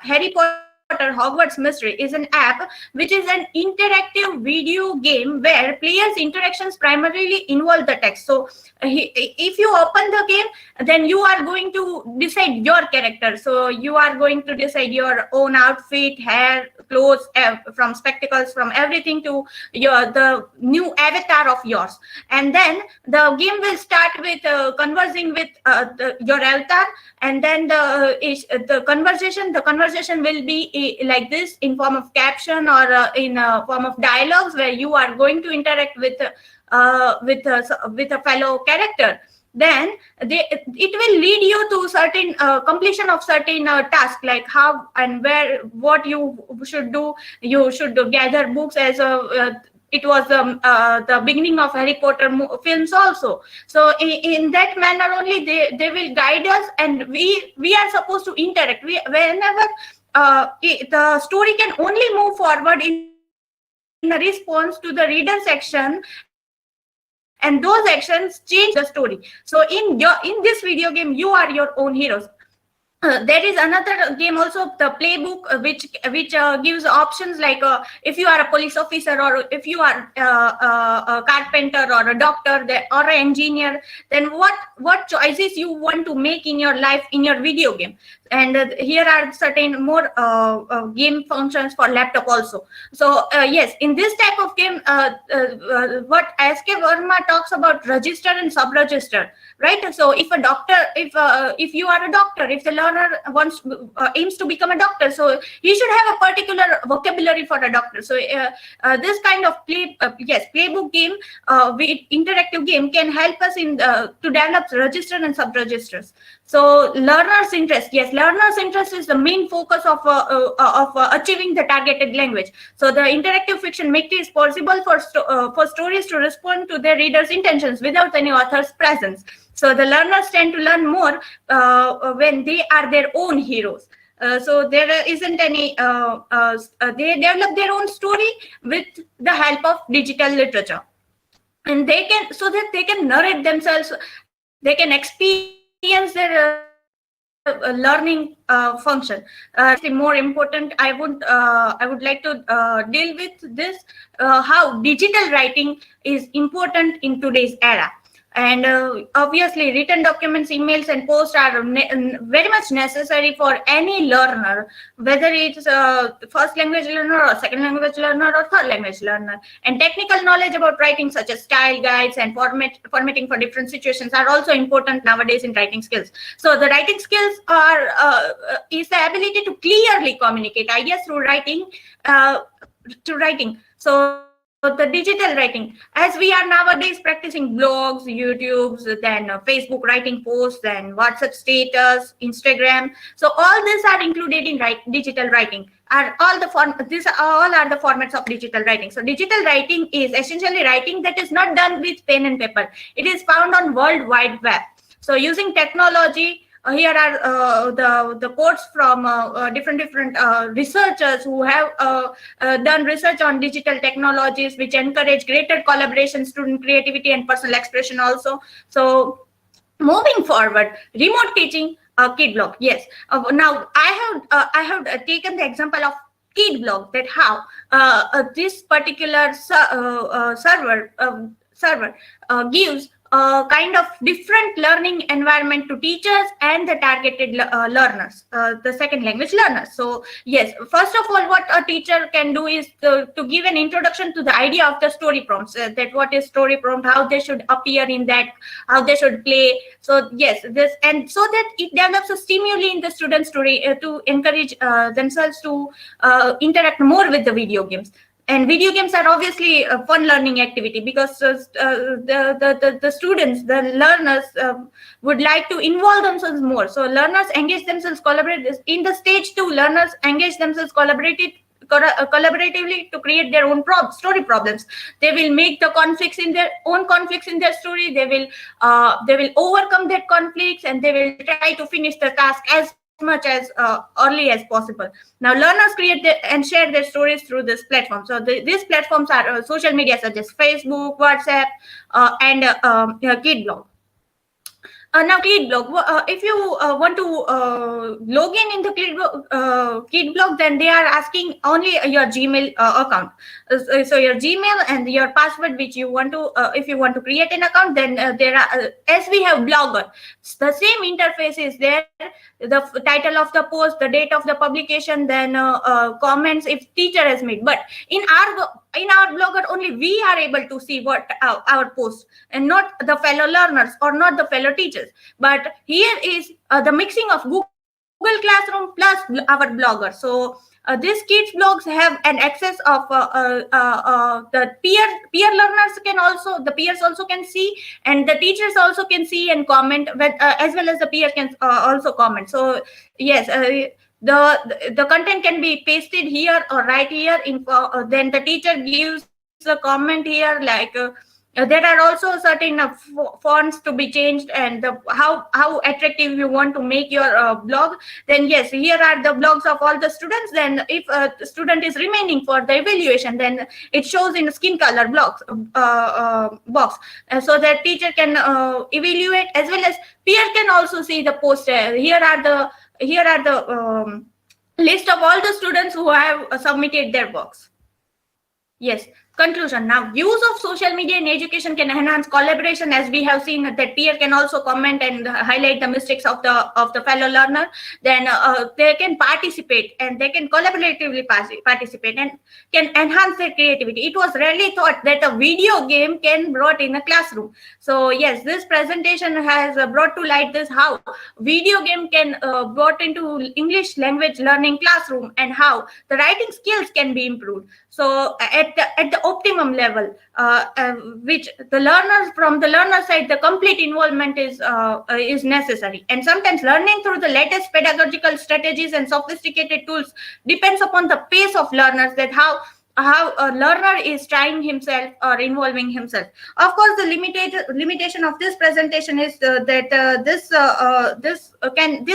Harry Potter Hogwarts Mystery is an app which is an interactive video game where players' interactions primarily involve the text. So if you open the game, then you are going to decide your character. So you are going to decide your own outfit, hair, clothes, from spectacles, from everything to the new avatar of yours. And then the game will start with conversing with your avatar, and then the conversation will be like this, in form of caption or in a form of dialogues, where you are going to interact with a fellow character. Then it will lead you to certain completion of certain tasks, like how and where, what you should do. You should gather books, as it was the beginning of Harry Potter films also. So in that manner only they will guide us, and we are supposed to interact. Whenever the story can only move forward in a response to the reader section, and those actions change the story. So in this video game, you are your own heroes. There is another game also, the playbook, which gives options like if you are a police officer, or if you are a carpenter or a doctor or an engineer, then what choices you want to make in your life in your video game. And here are certain more game functions for laptop also. So yes, in this type of game, what SK Verma talks about register and sub-register, right? So if a doctor, if you are a doctor, if the learner aims to become a doctor, so he should have a particular vocabulary for a doctor. So this kind of playbook game, with interactive game, can help us in to develop register and sub-registers. So learner's interest, yes, learner's interest is the main focus of achieving the targeted language. So the interactive fiction makes it possible for stories to respond to their readers' intentions without any author's presence. So the learners tend to learn more when they are their own heroes. So there isn't any, they develop their own story with the help of digital literature. And they can, so that they can narrate themselves, they can experience their learning function. More important, I would like to deal with this, how digital writing is important in today's era. And obviously written documents, emails and posts are very much necessary for any learner, whether it's first language learner or second language learner or third language learner. And technical knowledge about writing, such as style guides and formatting for different situations, are also important nowadays in writing skills. So the writing skills are is the ability to clearly communicate ideas through writing. So the digital writing, as we are nowadays practicing blogs, YouTubes, then Facebook writing posts, then WhatsApp status, Instagram. So all these are included in digital writing. These all are the formats of digital writing. So digital writing is essentially writing that is not done with pen and paper. It is found on World Wide Web. So using technology, here are the quotes from different researchers who have done research on digital technologies, which encourage greater collaboration, student creativity, and personal expression also. So moving forward, remote teaching, KidBlog. Yes. Now I have taken the example of KidBlog, that how this particular server gives a kind of different learning environment to teachers and the targeted learners, the second language learners. So yes, first of all, what a teacher can do is to give an introduction to the idea of the story prompts, that what is story prompt, how they should appear in that, how they should play. So yes, this, and so that it develops a stimuli in the students to encourage themselves to interact more with the video games. And video games are obviously a fun learning activity, because the students, the learners would like to involve themselves more. So learners engage themselves in the stage 2. Learners engage themselves collaboratively to create their own story problems. They will make the conflicts in their story. They will overcome their conflicts, and they will try to finish the task as much as early as possible. Now learners create and share their stories through this platform. So these platforms are social media such as Facebook, WhatsApp, and KidBlog. Now KidBlog, if you want to log in the KidBlog, then they are asking only your Gmail account. So your Gmail and your password, which you want to, if you want to create an account, then there are, as we have Blogger, the same interface is there. The title of the post, the date of the publication, then comments if teacher has made. But in our Blogger, only we are able to see what our post, and not the fellow learners or not the fellow teachers. But here is the mixing of Google Classroom plus our Blogger. So these kids blogs have an access of the peer learners can also, the peers also can see, and the teachers also can see and comment, as well as the peer can also comment. So yes, the content can be pasted here or right here. Then the teacher gives a comment here, like there are also certain fonts to be changed, and how attractive you want to make your blog. Then yes, here are the blogs of all the students. Then if a student is remaining for the evaluation, then it shows in skin color box, so that teacher can evaluate, as well as peer can also see the post. Here are the list of all the students who have submitted their box. Yes. Conclusion. Now, use of social media in education can enhance collaboration, as we have seen that peer can also comment and highlight the mistakes of the fellow learner. Then they can participate, and they can collaboratively participate, and can enhance their creativity. It was rarely thought that a video game can brought in a classroom. So yes, this presentation has brought to light this how video game can brought into English language learning classroom, and how the writing skills can be improved. So at the optimum level, which the learners, from the learner side, the complete involvement is necessary. And sometimes learning through the latest pedagogical strategies and sophisticated tools depends upon the pace of learners, that how a learner is trying himself or involving himself. Of course, the limitation of this presentation is that this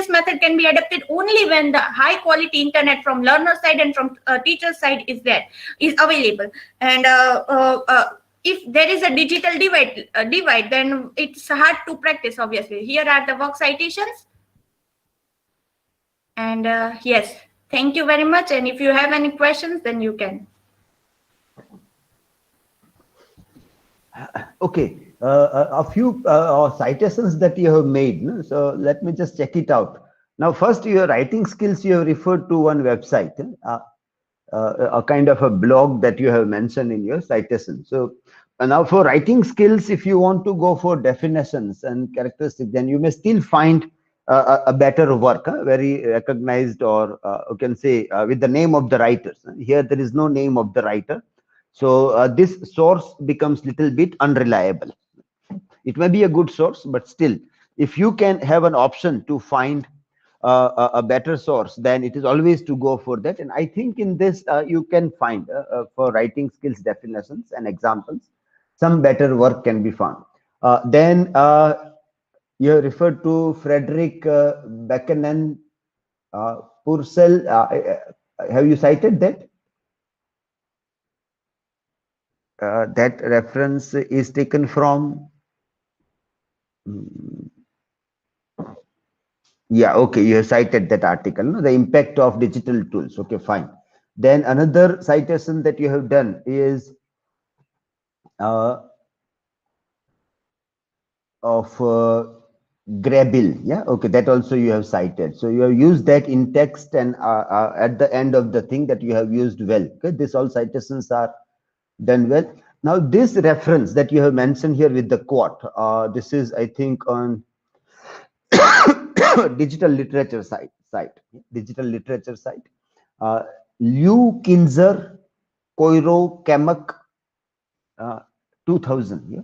method can be adapted only when the high quality internet from learner side and from teacher side is available. And if there is a digital divide, then it's hard to practice. Obviously, here are the work citations. And yes, thank you very much. And if you have any questions, then you can. Okay, a few citations that you have made. No? So let me just check it out. Now, first, your writing skills, you have referred to one website, a kind of a blog that you have mentioned in your citation. So now for writing skills, if you want to go for definitions and characteristics, then you may still find a better work, very recognized, or you can say with the name of the writers. Here, there is no name of the writer. So this source becomes little bit unreliable. It may be a good source, but still, if you can have an option to find a better source, then it is always to go for that. And I think in this, you can find for writing skills definitions and examples, some better work can be found. Then you referred to Frederick Buchanan Purcell. Have you cited that? That reference is taken from. Yeah, okay, you have cited that article, no? The impact of digital tools. Okay, fine. Then another citation that you have done is of Grabil. Yeah, okay, that also you have cited. So you have used that in text and at the end of the thing that you have used well. Okay, this all citations are done well. Now this reference that you have mentioned here with the quote, this is, I think, on digital literature site. Liu Kinzer, Koiro Kamak, 2000. Yeah,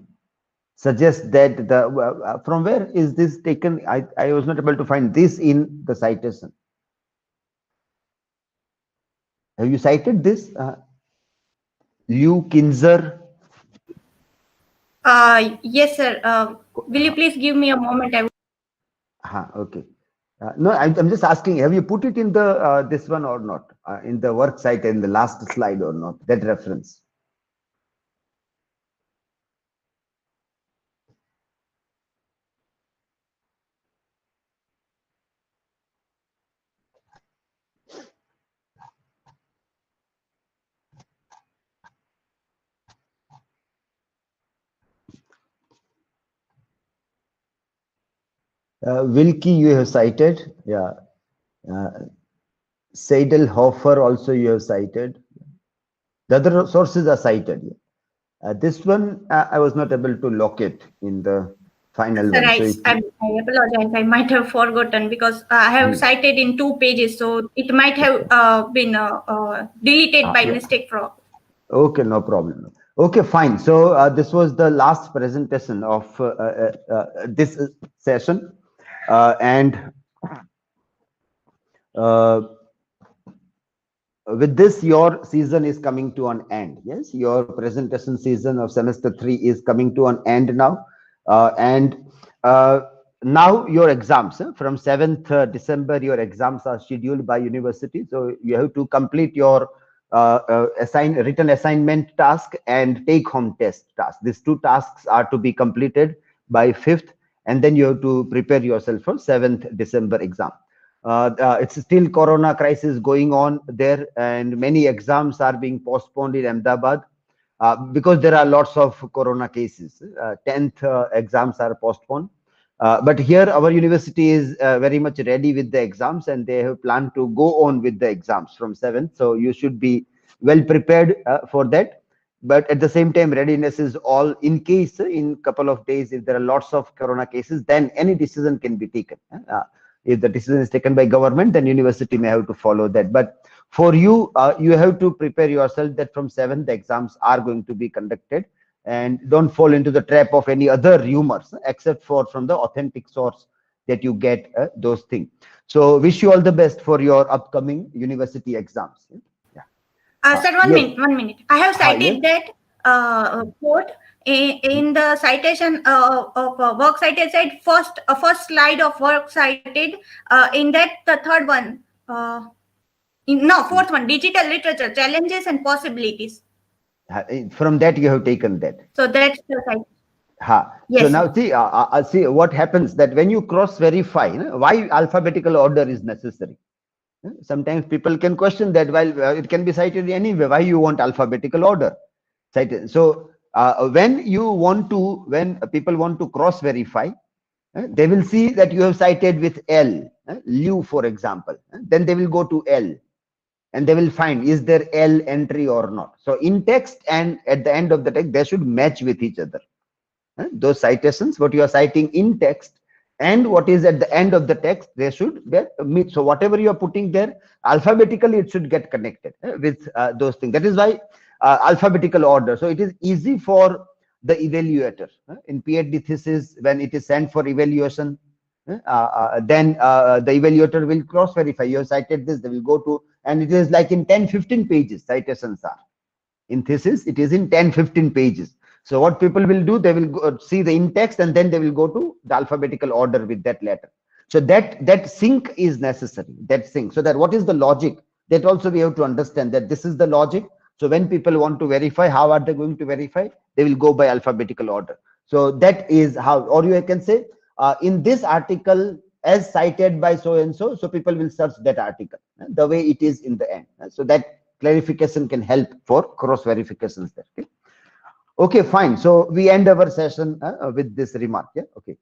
suggests that the from where is this taken? I was not able to find this in the citation. Have you cited this? Liu Kinzer. Yes, sir. Will you please give me a moment? Okay. No, I'm just asking, have you put it in the this one or not? In the work site in the last slide or not? That reference. Wilkie, you have cited. Yeah. Seidelhofer also you have cited. The other sources are cited. This one I was not able to locate in the final Sir, one. So I apologize. I might have forgotten because I have cited in 2 pages, so it might have been deleted by mistake. Okay, no problem. Okay, fine. So this was the last presentation of this session, and with this, your season is coming to an end. Yes, your presentation season of semester 3 is coming to an end now, and now your exams from 7th December, your exams are scheduled by university. So you have to complete your written assignment task and take home test task. These 2 tasks are to be completed by 5th, and then you have to prepare yourself for 7th December exam. It's still corona crisis going on there, and many exams are being postponed in Ahmedabad because there are lots of corona cases. 10th exams are postponed. But here our university is very much ready with the exams, and they have planned to go on with the exams from 7th. So you should be well prepared for that. But at the same time, readiness is all in case in couple of days, if there are lots of corona cases, then any decision can be taken. If the decision is taken by government, then university may have to follow that. But for you, you have to prepare yourself that from 7th, the exams are going to be conducted, and don't fall into the trap of any other rumors except for from the authentic source that you get those things. So wish you all the best for your upcoming university exams. Yeah. Sir, one minute. I have cited that quote in the citation of work cited. Said first slide of work cited in that the third one. Fourth one, digital literature challenges and possibilities. From that you have taken that. So that's the citation. Yes, so now see what happens, that when you cross verify why alphabetical order is necessary. Sometimes people can question that, while it can be cited anyway, why you want alphabetical order cited. So when people want to cross verify, they will see that you have cited with L, Liu, for example. Then they will go to L, and they will find, is there L entry or not? So in text and at the end of the text, they should match with each other. Those citations, what you are citing in text and what is at the end of the text, they should meet. So whatever you are putting there, alphabetically, it should get connected with those things. That is why alphabetical order. So it is easy for the evaluator in PhD thesis. When it is sent for evaluation, then the evaluator will cross verify. You have cited this, they will go to, and it is like in 10-15 pages citations are. In thesis, it is in 10-15 pages. So what people will do, they will go, see the in text, and then they will go to the alphabetical order with that letter. So that sync is necessary, that sync. So that what is the logic? That also we have to understand that this is the logic. So when people want to verify, how are they going to verify? They will go by alphabetical order. So that is how, or you can say, in this article as cited by so and so, so people will search that article the way it is in the end. So that clarification can help for cross verifications there. Okay, fine. So we end our session with this remark. Yeah. Okay.